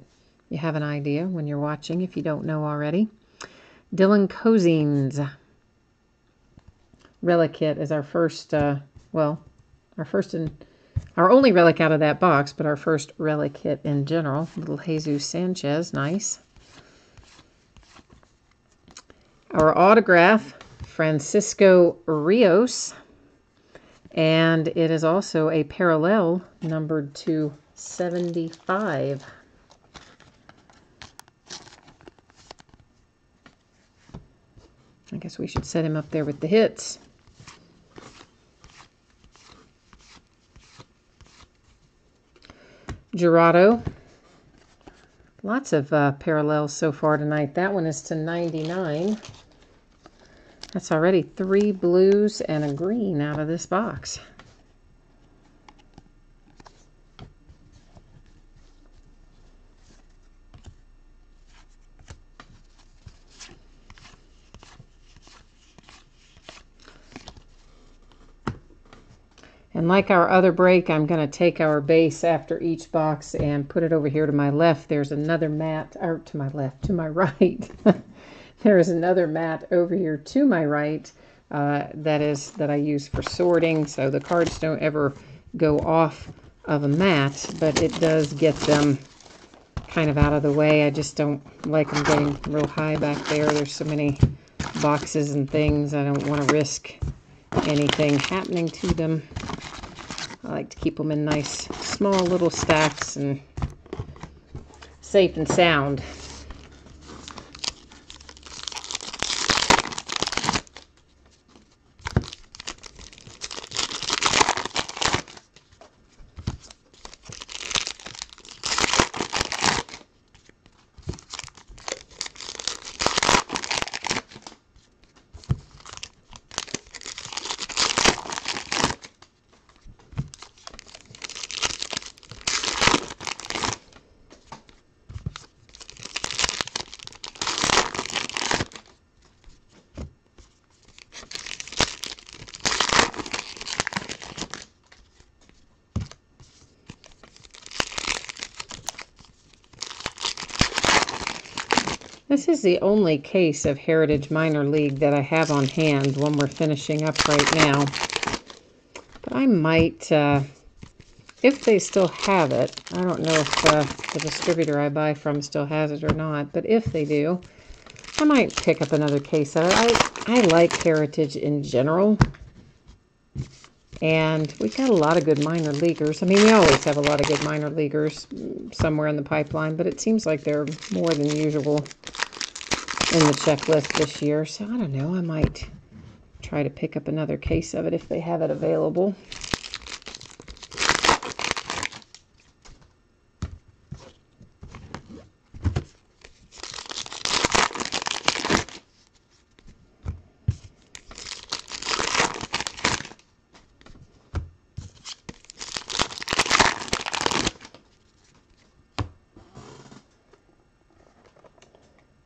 A: you have an idea when you're watching if you don't know already. Dylan Cozines. Relic kit is our first, our only relic out of that box, but our first relic kit in general. Little Jesus Sanchez, nice. Our autograph, Francisco Rios, and it is also a parallel numbered to 75. I guess we should set him up there with the hits. Gerardo. Lots of parallels so far tonight. That one is to 99. That's already 3 blues and a green out of this box. And like our other break, I'm going to take our base after each box and put it over here to my left. There's another mat, or to my left, to my right. There is another mat over here to my right that I use for sorting, so the cards don't ever go off of a mat, but it does get them kind of out of the way. I just don't like them getting real high back there. There's so many boxes and things. I don't want to risk anything happening to them. I like to keep them in nice, small little stacks and safe and sound. This is the only case of Heritage Minor League that I have on hand, one we're finishing up right now. But I might, if they still have it, I don't know if the distributor I buy from still has it or not, but if they do, I might pick up another case of it. I like Heritage in general. And we've got a lot of good minor leaguers. I mean, we always have a lot of good minor leaguers somewhere in the pipeline, but it seems like they're more than usual in the checklist this year. So I don't know, I might try to pick up another case of it if they have it available.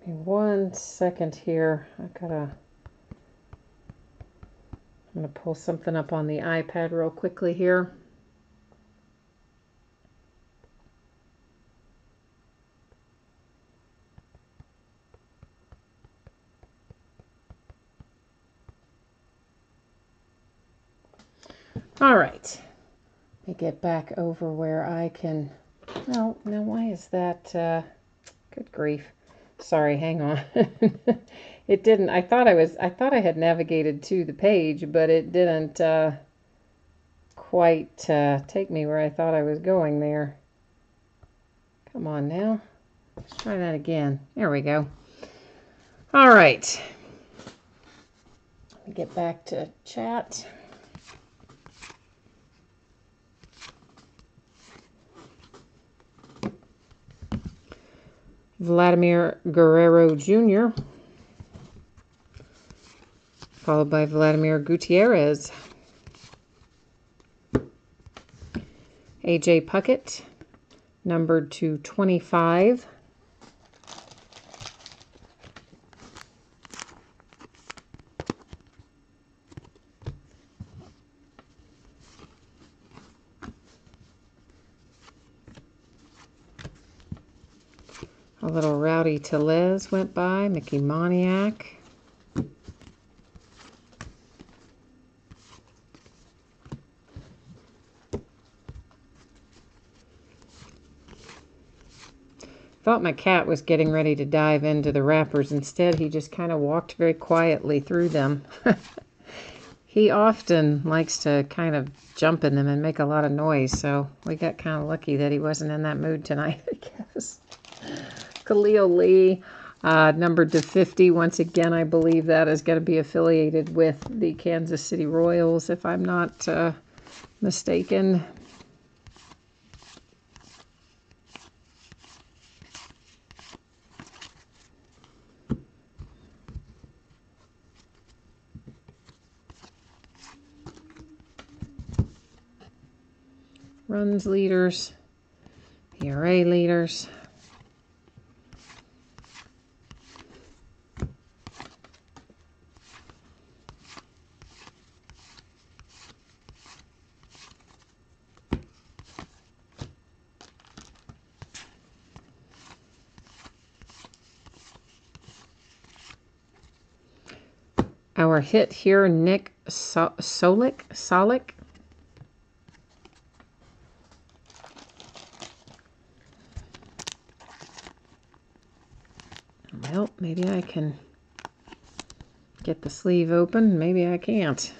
A: One second here. I'm gonna pull something up on the iPad real quickly here. All right. Let me get back over where I can. No, now why is that? Good grief. Sorry, hang on. It didn't. I thought I had navigated to the page, but it didn't quite take me where I thought I was going there. Come on now. Let's try that again. There we go. All right. Let me get back to chat. Vladimir Guerrero Jr., followed by Vladimir Gutierrez. AJ Puckett, numbered to 25. A little Rowdy Tellez went by, Mickey Moniak. Thought my cat was getting ready to dive into the wrappers. Instead, he just kind of walked very quietly through them. He often likes to kind of jump in them and make a lot of noise, so we got kind of lucky that he wasn't in that mood tonight, I guess. Khalil Lee, numbered to 50. Once again, I believe that is going to be affiliated with the Kansas City Royals, if I'm not mistaken. Runs leaders, ERA leaders. Our hit here, Nick Solik. Well, maybe I can get the sleeve open. Maybe I can't.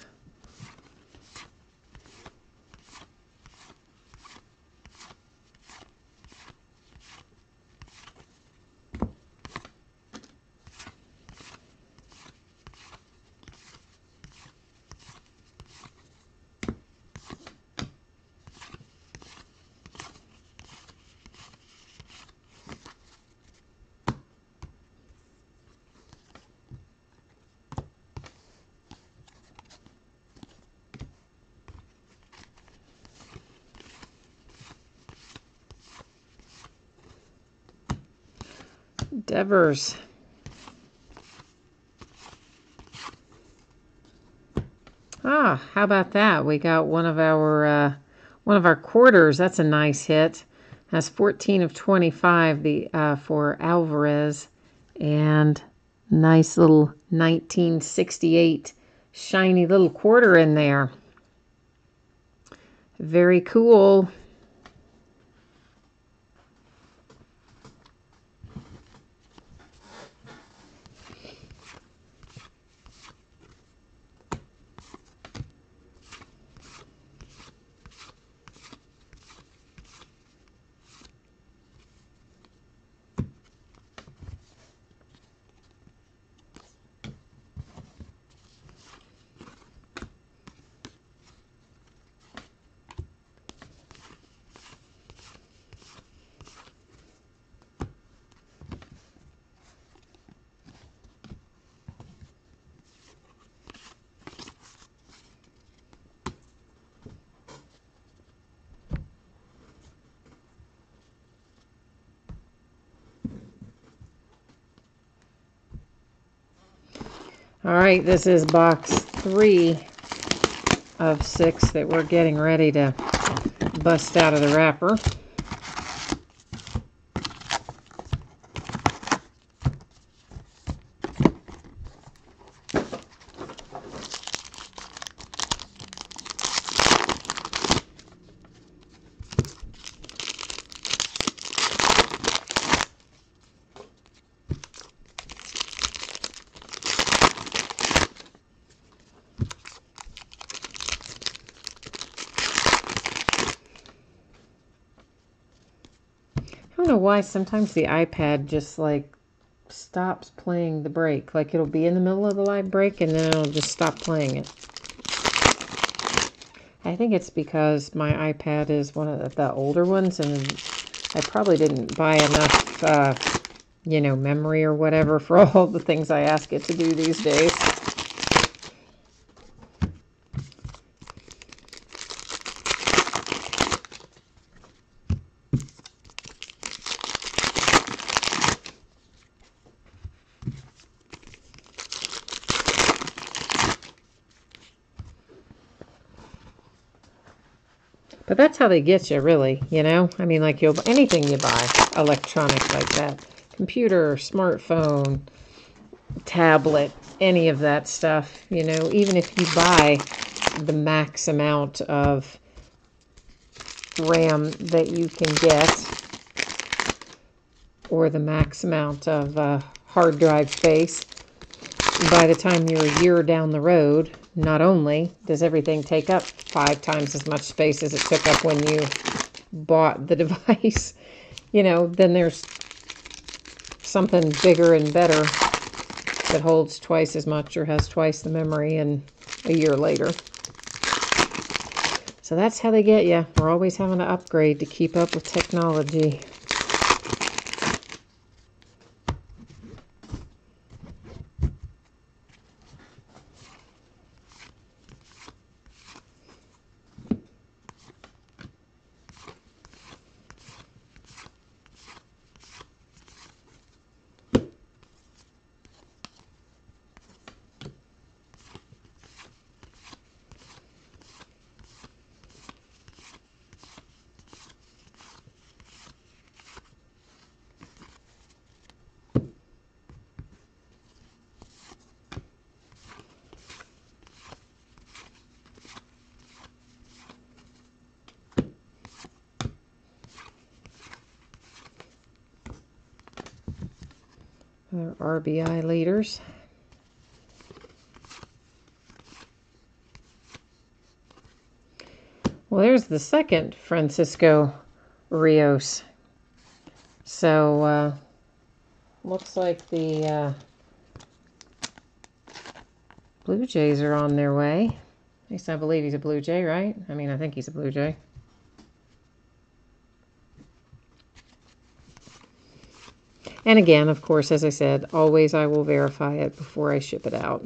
A: Devers. Ah, how about that? We got one of our quarters. That's a nice hit. Has 14 of 25 for Alvarez, and nice little 1968 shiny little quarter in there. Very cool. All right, this is box 3 of 6 that we're getting ready to bust out of the wrapper. I don't know why sometimes the iPad just like stops playing the break. Like it'll be in the middle of the live break and then it'll just stop playing it. I think it's because my iPad is one of the older ones and I probably didn't buy enough, memory or whatever for all the things I ask it to do these days. But that's how they get you, really, I mean, like anything you buy, electronic like that. Computer, smartphone, tablet, any of that stuff, even if you buy the max amount of RAM that you can get, or the max amount of hard drive space, by the time you're a year down the road, not only does everything take up 5 times as much space as it took up when you bought the device, then there's something bigger and better that holds twice as much or has twice the memory and a year later. So that's how they get you. We're always having to upgrade to keep up with technology. RBI leaders. Well, there's the second Francisco Rios. So, looks like the Blue Jays are on their way. At least I believe he's a Blue Jay, right? I mean, I think he's a Blue Jay. And again, of course, as I said, always I will verify it before I ship it out.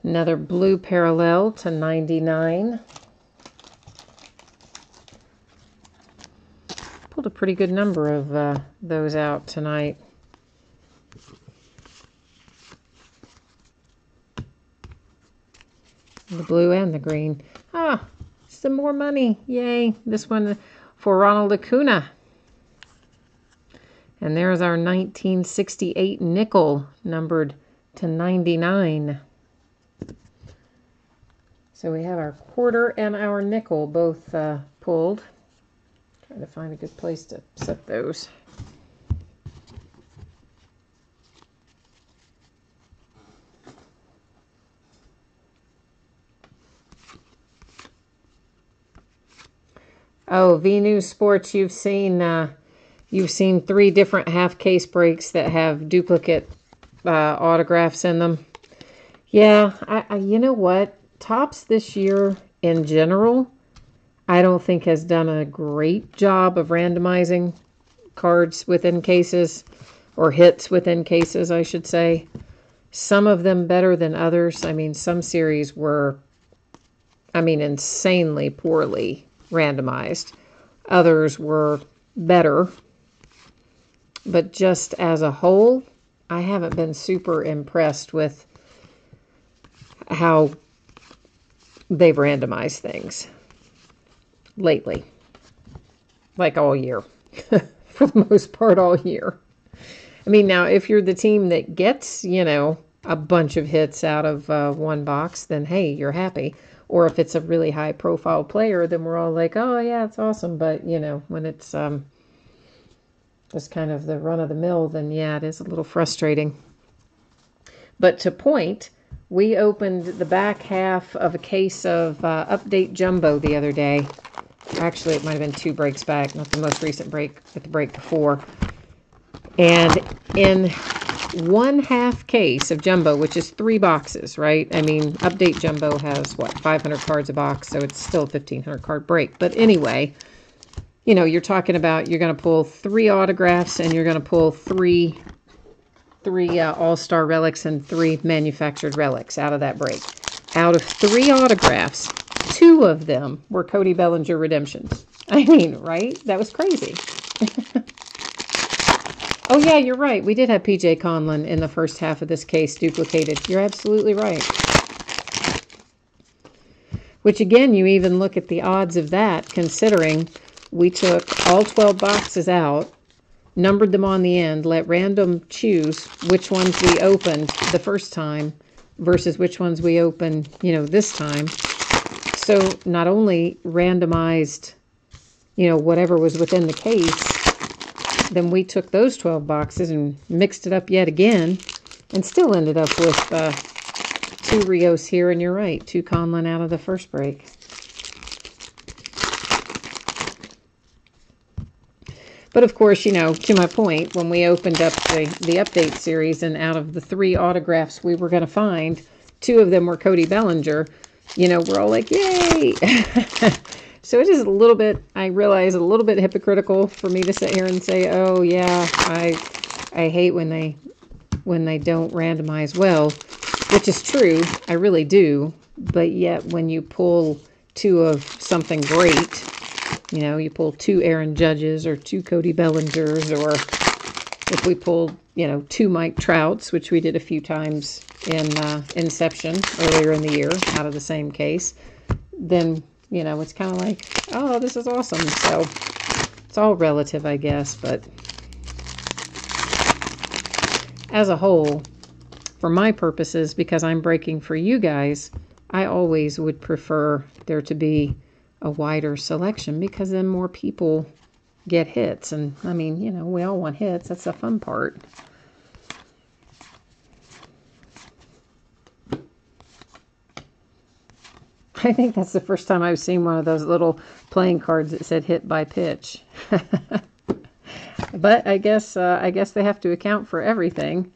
A: Another blue parallel to 99. Pulled a pretty good number of those out tonight. The blue and the green. Ah, some more money. Yay. This one for Ronald Acuna. And there's our 1968 nickel, numbered to 99. So we have our quarter and our nickel both pulled. Trying to find a good place to set those. Oh, V News Sports, you've seen 3 different half case breaks that have duplicate autographs in them. Yeah, I you know what? Topps this year in general, I don't think has done a great job of randomizing cards within cases, or hits within cases, I should say. Some of them better than others. I mean, some series were, insanely poorly randomized. Others were better. But just as a whole, I haven't been super impressed with how they've randomized things lately. Like all year. For the most part, all year. I mean, now, if you're the team that gets, a bunch of hits out of one box, then hey, you're happy. Or if it's a really high profile player, then we're all like, oh yeah, it's awesome. But, when it's just kind of the run of the mill, then yeah, it is a little frustrating. But to point, we opened the back half of a case of Update Jumbo the other day. Actually, it might have been 2 breaks back, not the most recent break, but the break before. And in one half case of Jumbo, which is 3 boxes, right? I mean, Update Jumbo has, 500 cards a box, so it's still a 1,500 card break. But anyway, you're talking about you're going to pull 3 autographs and you're going to pull three all-star relics and 3 manufactured relics out of that break. Out of 3 autographs, 2 of them were Cody Bellinger redemptions. I mean, right? That was crazy. Oh, yeah, you're right. We did have P.J. Conlon in the first half of this case duplicated. You're absolutely right. Which, again, you even look at the odds of that, considering we took all 12 boxes out, numbered them on the end, let random choose which ones we opened the first time versus which ones we opened, this time. So not only randomized, whatever was within the case, then we took those 12 boxes and mixed it up yet again and still ended up with 2 Rios here. And you're right, 2 Conlon out of the first break. But of course, to my point, when we opened up the update series and out of the 3 autographs we were going to find, 2 of them were Cody Bellinger, we're all like, yay! So it is a little bit, I realize, a little bit hypocritical for me to sit here and say, oh yeah, I hate when they don't randomize well, which is true, I really do. But yet when you pull 2 of something great, you pull 2 Aaron Judges or 2 Cody Bellingers, or if we pulled, 2 Mike Trouts, which we did a few times in Inception earlier in the year out of the same case, then it's kind of like, oh, this is awesome. So it's all relative, I guess. But as a whole, for my purposes, because I'm breaking for you guys, I always would prefer there to be a wider selection, because then more people get hits. And I mean, we all want hits. That's the fun part. I think that's the first time I've seen one of those little playing cards that said hit by pitch. But I guess they have to account for everything.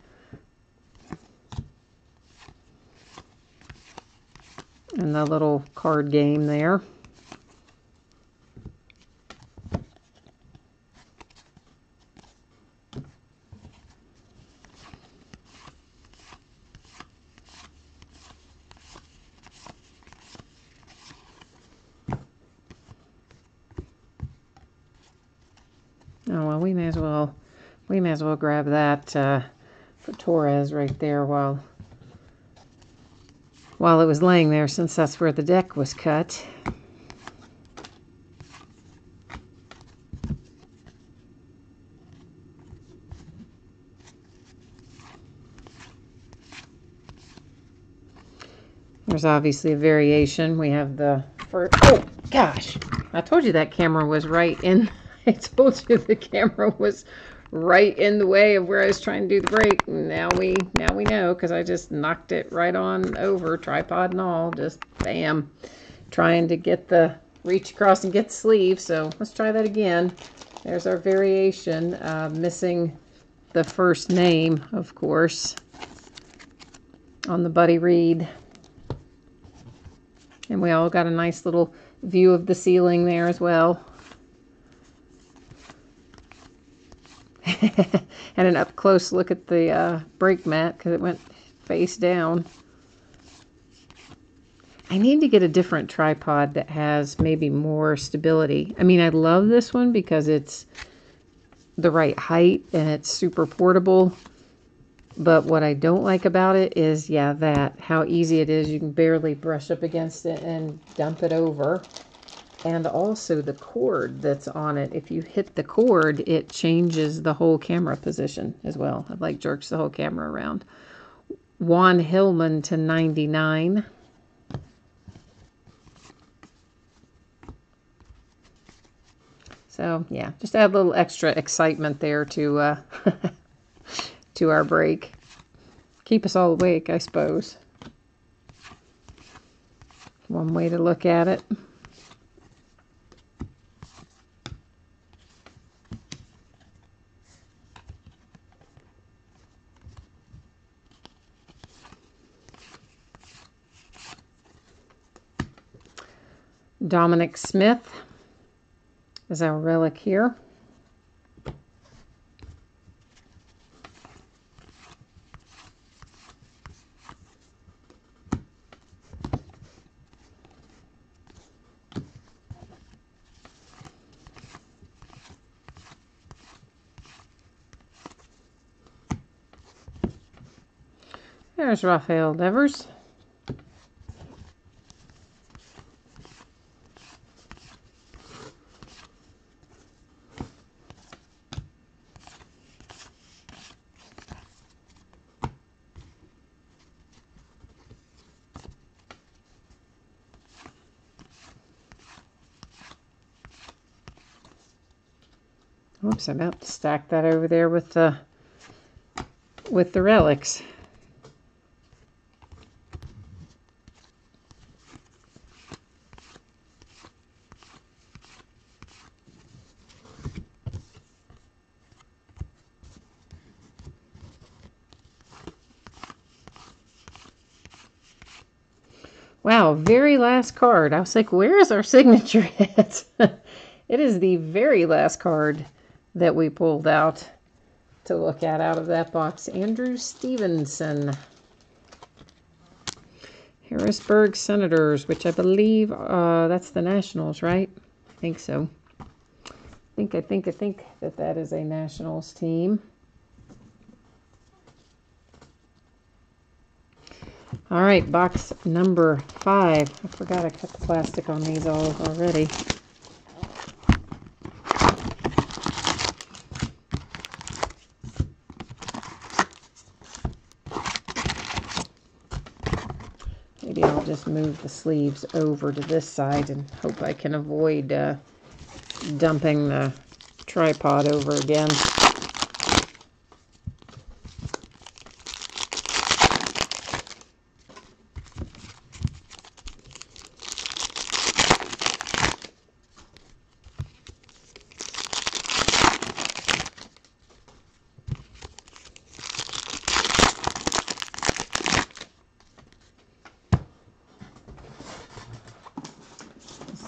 A: And the little card game there. Oh, well, we may as well grab that for Torres right there while it was laying there, since that's where the deck was cut. There's obviously a variation. We have the first, oh gosh, I told you that camera was right in, I told you the camera was right in the way of where I was trying to do the brake. Now we know, because I just knocked it right on over, tripod and all, just bam, trying to get the reach across and get the sleeve. So let's try that again. There's our variation, missing the first name, of course, on the Buddy Reed. And we all got a nice little view of the ceiling there as well. And an up close look at the brake mat, because it went face down. I need to get a different tripod that has maybe more stability. I mean, I love this one because it's the right height and it's super portable. But what I don't like about it is, yeah, how easy it is. You can barely brush up against it and dump it over. And also the cord that's on it. If you hit the cord, it changes the whole camera position as well. It like jerks the whole camera around. Juan Hillman to 99. So yeah, just add a little extra excitement there to to our break. Keep us all awake, I suppose. One way to look at it. Dominic Smith is our relic here. There's Rafael Devers. Oops, I'm about to stack that over there with the relics. Wow, very last card. I was like, where is our signature at? It is the very last card that we pulled out to look at out of that box. Andrew Stevenson. Harrisburg Senators, which I believe that's the Nationals, right? I think so. I think that is a Nationals team. All right, box number 5. I forgot I cut the plastic on these all already. Maybe I'll just move the sleeves over to this side and hope I can avoid dumping the tripod over again.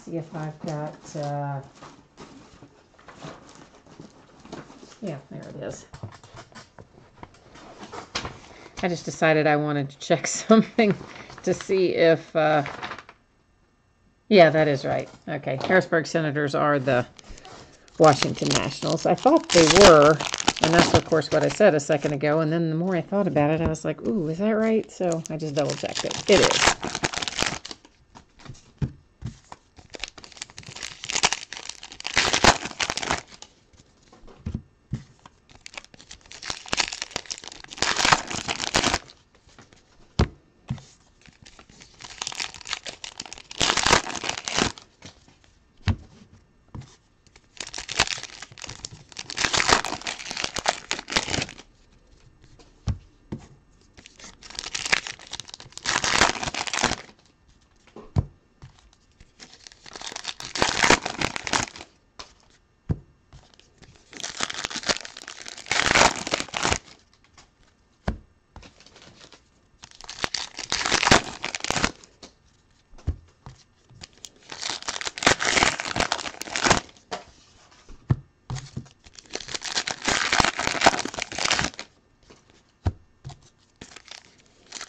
A: See if I've got, yeah, there it is. I just decided I wanted to check something to see if, yeah, that is right. Okay, Harrisburg Senators are the Washington Nationals. I thought they were, and that's, of course, what I said a second ago, and then the more I thought about it, I was like, ooh, is that right? So I just double-checked it. It is.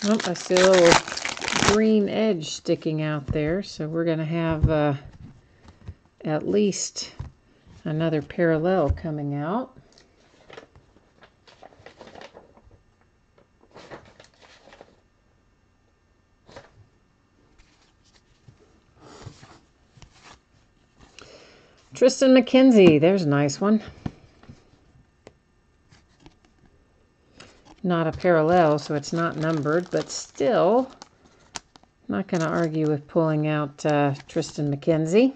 A: Oh, I see a little green edge sticking out there, so we're going to have at least another parallel coming out. Tristan McKenzie, there's a nice one. Not a parallel, so it's not numbered, but still, not going to argue with pulling out Tristan McKenzie.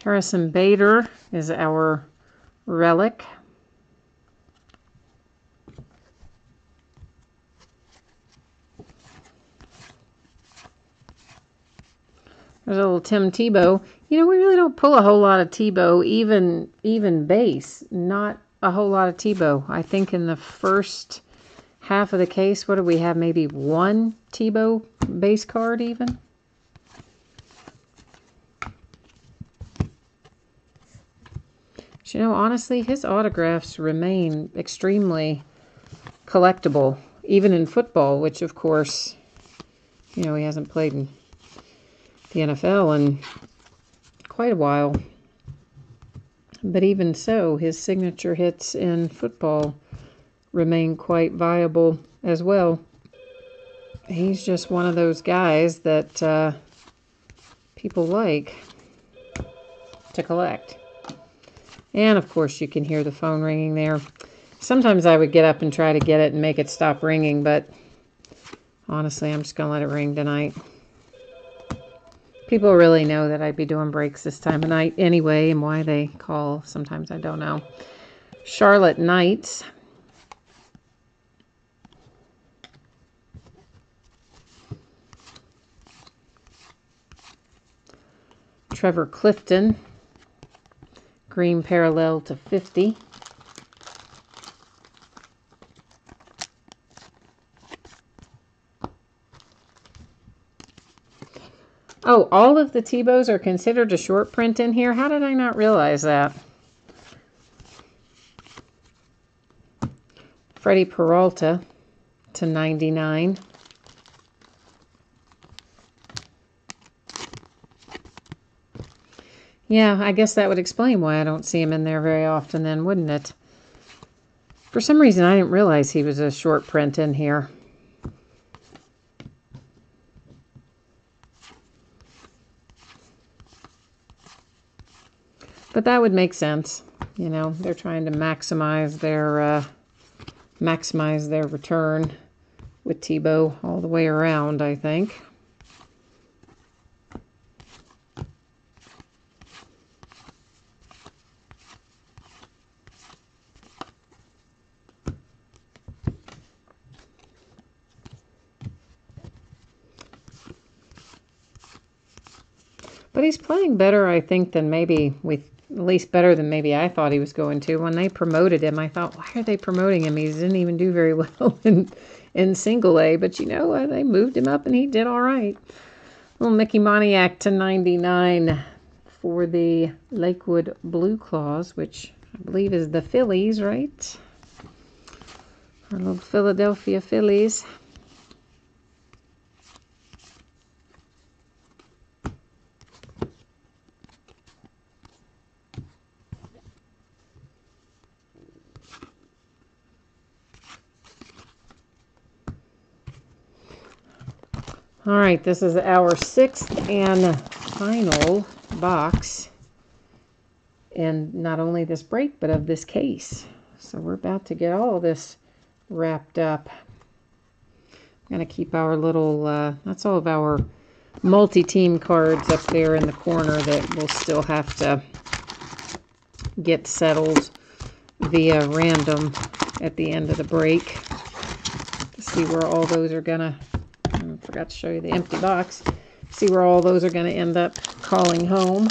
A: Harrison Bader is our relic. There's a little Tim Tebow. You know, we really don't pull a whole lot of Tebow, even base. Not a whole lot of Tebow. I think in the first half of the case, what do we have? Maybe one Tebow base card even? You know, honestly, his autographs remain extremely collectible, even in football, which, of course, you know, he hasn't played in the NFL in quite a while. But even so, his signature hits in football remain quite viable as well. He's just one of those guys that people like to collect. And, of course, you can hear the phone ringing there. Sometimes I would get up and try to get it and make it stop ringing, but honestly, I'm just going to let it ring tonight. People really know that I'd be doing breaks this time of night anyway, and why they call, sometimes I don't know. Charlotte Knights. Trevor Clifton. Green parallel to 50. Oh, all of the Tebows are considered a short print in here? How did I not realize that? Freddie Peralta to 99. Yeah, I guess that would explain why I don't see him in there very often then, wouldn't it? For some reason, I didn't realize he was a short print in here. But that would make sense. You know, they're trying to maximize their return with Tebow all the way around, I think. But he's playing better, I think, than maybe at least better than maybe I thought he was going to. When they promoted him, I thought, why are they promoting him? He didn't even do very well in single A. But, you know, they moved him up and he did all right. Little Mickey Moniak to 99 for the Lakewood Blue Claws, which I believe is the Phillies, right? Our little Philadelphia Phillies. All right, this is our sixth and final box, and not only this break, but of this case. So we're about to get all this wrapped up. I'm going to keep our little, that's all of our multi-team cards up there in the corner that we'll still have to get settled via random at the end of the break to see where all those are gonna, I forgot to show you the empty box, see where all those are gonna end up calling home.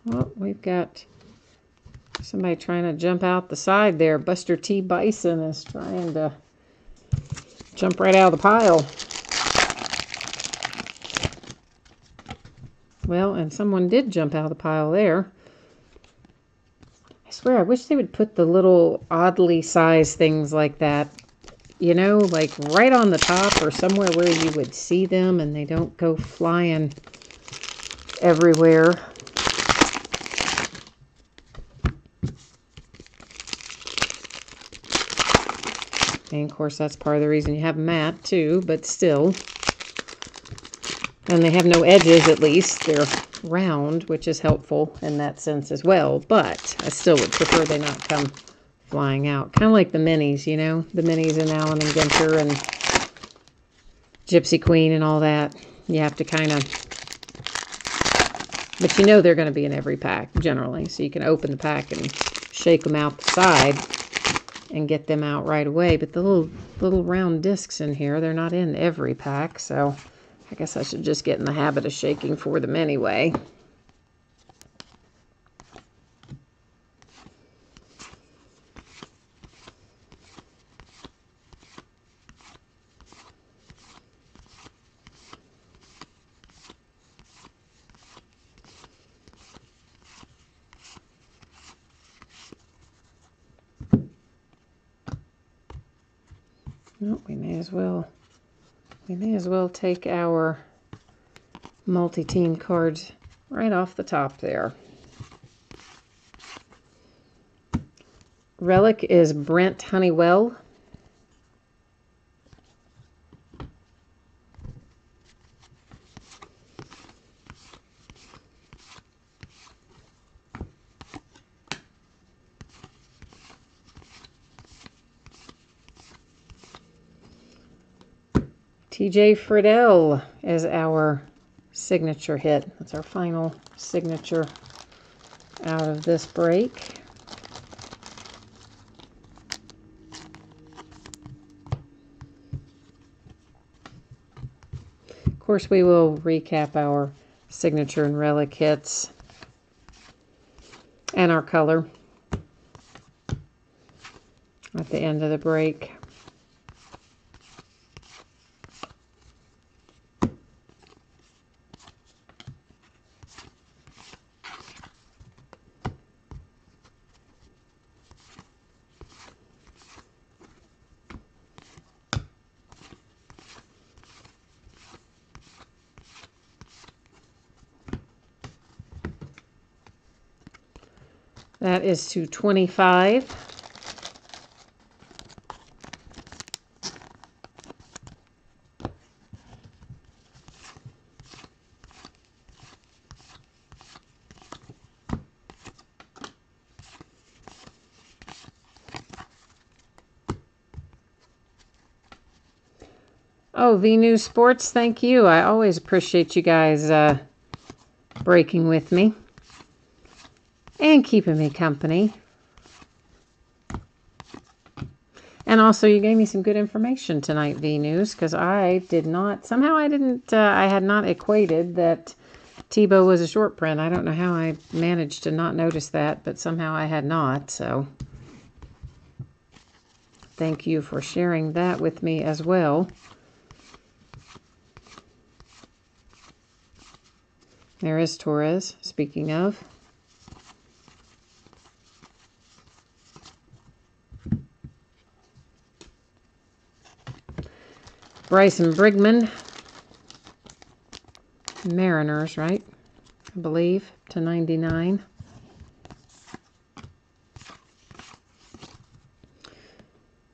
A: Well, we've got somebody trying to jump out the side there. Buster T. Bison is trying to jump right out of the pile. Well, and someone did jump out of the pile there. I swear, I wish they would put the little oddly sized things like that, you know, like right on the top or somewhere where you would see them and they don't go flying everywhere. And of course, that's part of the reason you have mat too, but still. And they have no edges, at least. They're round, which is helpful in that sense as well. But I still would prefer they not come flying out. Kind of like the minis, you know? The minis in Allen and Ginter and Gypsy Queen and all that. You have to kind of... But you know they're going to be in every pack, generally. So you can open the pack and shake them out the side and get them out right away. But the little round discs in here, they're not in every pack, so I guess I should just get in the habit of shaking for them anyway. Well, we may as well take our multi-team cards right off the top there. Relic is Brent Honeywell. TJ Friedel is our signature hit. That's our final signature out of this break. Of course, we will recap our signature and relic hits and our color at the end of the break. That is to 25. Oh, V News Sports, thank you. I always appreciate you guys breaking with me and keeping me company. And also, you gave me some good information tonight, V News, because I did not, somehow I didn't, I had not equated that Tebow was a short print. I don't know how I managed to not notice that, but somehow I had not, so thank you for sharing that with me as well. There is Torres, speaking of. Bryson Brigman. Mariners, right? I believe, /99.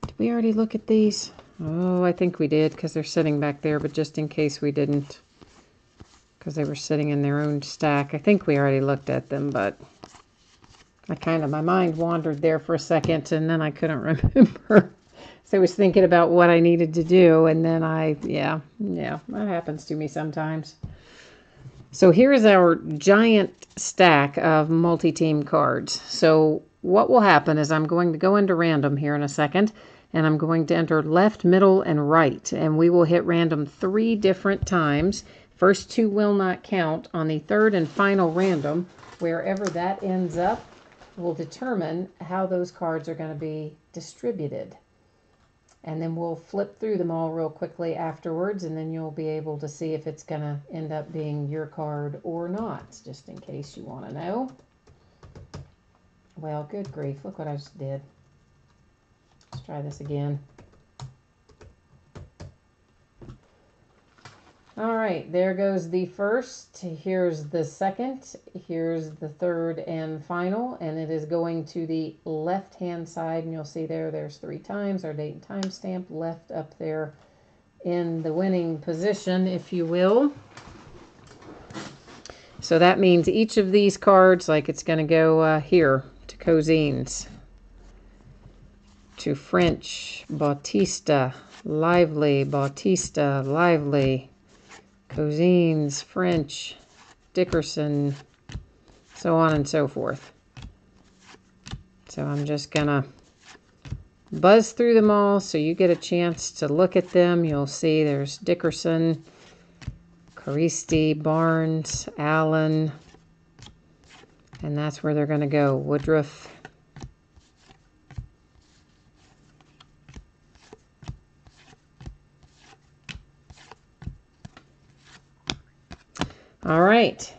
A: Did we already look at these? Oh, I think we did because they're sitting back there, but just in case we didn't, because they were sitting in their own stack. I think we already looked at them, but my mind wandered there for a second, and then I couldn't remember. So I was thinking about what I needed to do, and then yeah, that happens to me sometimes. So here's our giant stack of multi-team cards. So what will happen is I'm going to go into random here in a second, and I'm going to enter left, middle, and right, and we will hit random 3 different times. First 2 will not count. On the third and final random, wherever that ends up, will determine how those cards are going to be distributed. And then we'll flip through them all real quickly afterwards, and then you'll be able to see if it's going to end up being your card or not, just in case you want to know. Well, good grief, look what I just did. Let's try this again. All right, there goes the first. Here's the second. Here's the third and final, and it is going to the left-hand side, and you'll see there's 3 times, our date and time stamp left up there in the winning position, if you will. So that means each of these cards, like it's going to go here to Cozines, to French, Bautista, Lively, Bautista, Lively, Cozines, French, Dickerson, so on and so forth. So I'm just going to buzz through them all so you get a chance to look at them. You'll see there's Dickerson, Caristi, Barnes, Allen, and that's where they're going to go. Woodruff, all right,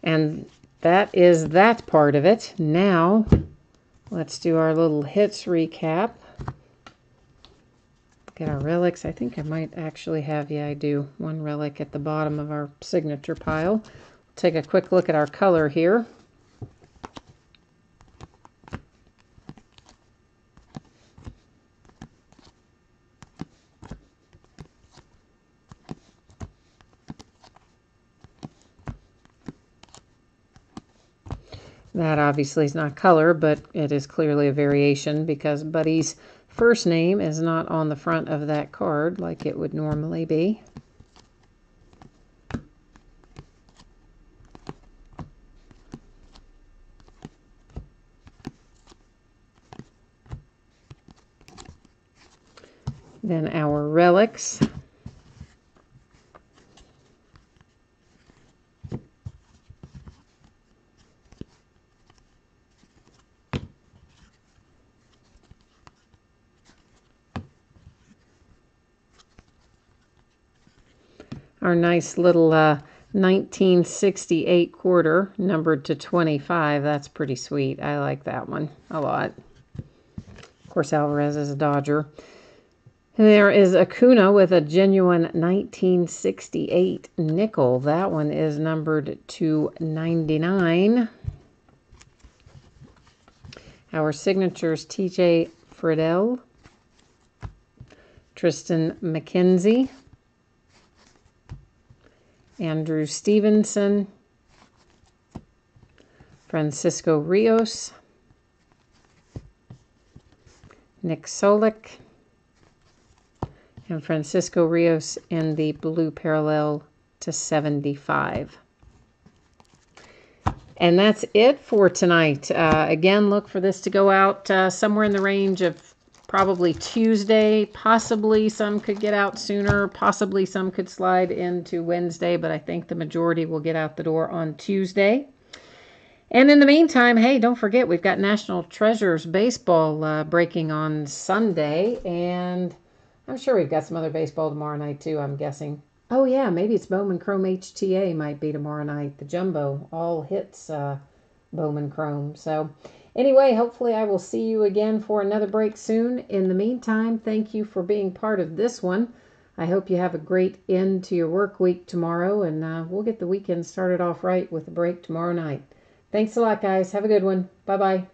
A: and that is that part of it. Now, let's do our little hits recap. Get our relics. I think I might actually have, I do, 1 relic at the bottom of our signature pile. Take a quick look at our color here. That obviously is not color, but it is clearly a variation because Buddy's first name is not on the front of that card like it would normally be. Then our relics. Our nice little 1968 quarter numbered to 25. That's pretty sweet. I like that one a lot. Of course, Alvarez is a Dodger. There is Acuna with a genuine 1968 nickel. That one is numbered to 99. Our signatures, TJ Friedel, Tristan McKenzie, Andrew Stevenson, Francisco Rios, Nick Solik, and Francisco Rios in the blue parallel to 75. And that's it for tonight. Again, look for this to go out somewhere in the range of probably Tuesday. Possibly some could get out sooner. Possibly some could slide into Wednesday, but I think the majority will get out the door on Tuesday. And in the meantime, hey, don't forget, we've got National Treasures Baseball breaking on Sunday, and I'm sure we've got some other baseball tomorrow night, too, I'm guessing. Oh, yeah, maybe it's Bowman Chrome HTA might be tomorrow night. The Jumbo all hits Bowman Chrome. So anyway, hopefully I will see you again for another break soon. In the meantime, thank you for being part of this one. I hope you have a great end to your work week tomorrow, and we'll get the weekend started off right with a break tomorrow night. Thanks a lot, guys. Have a good one. Bye-bye.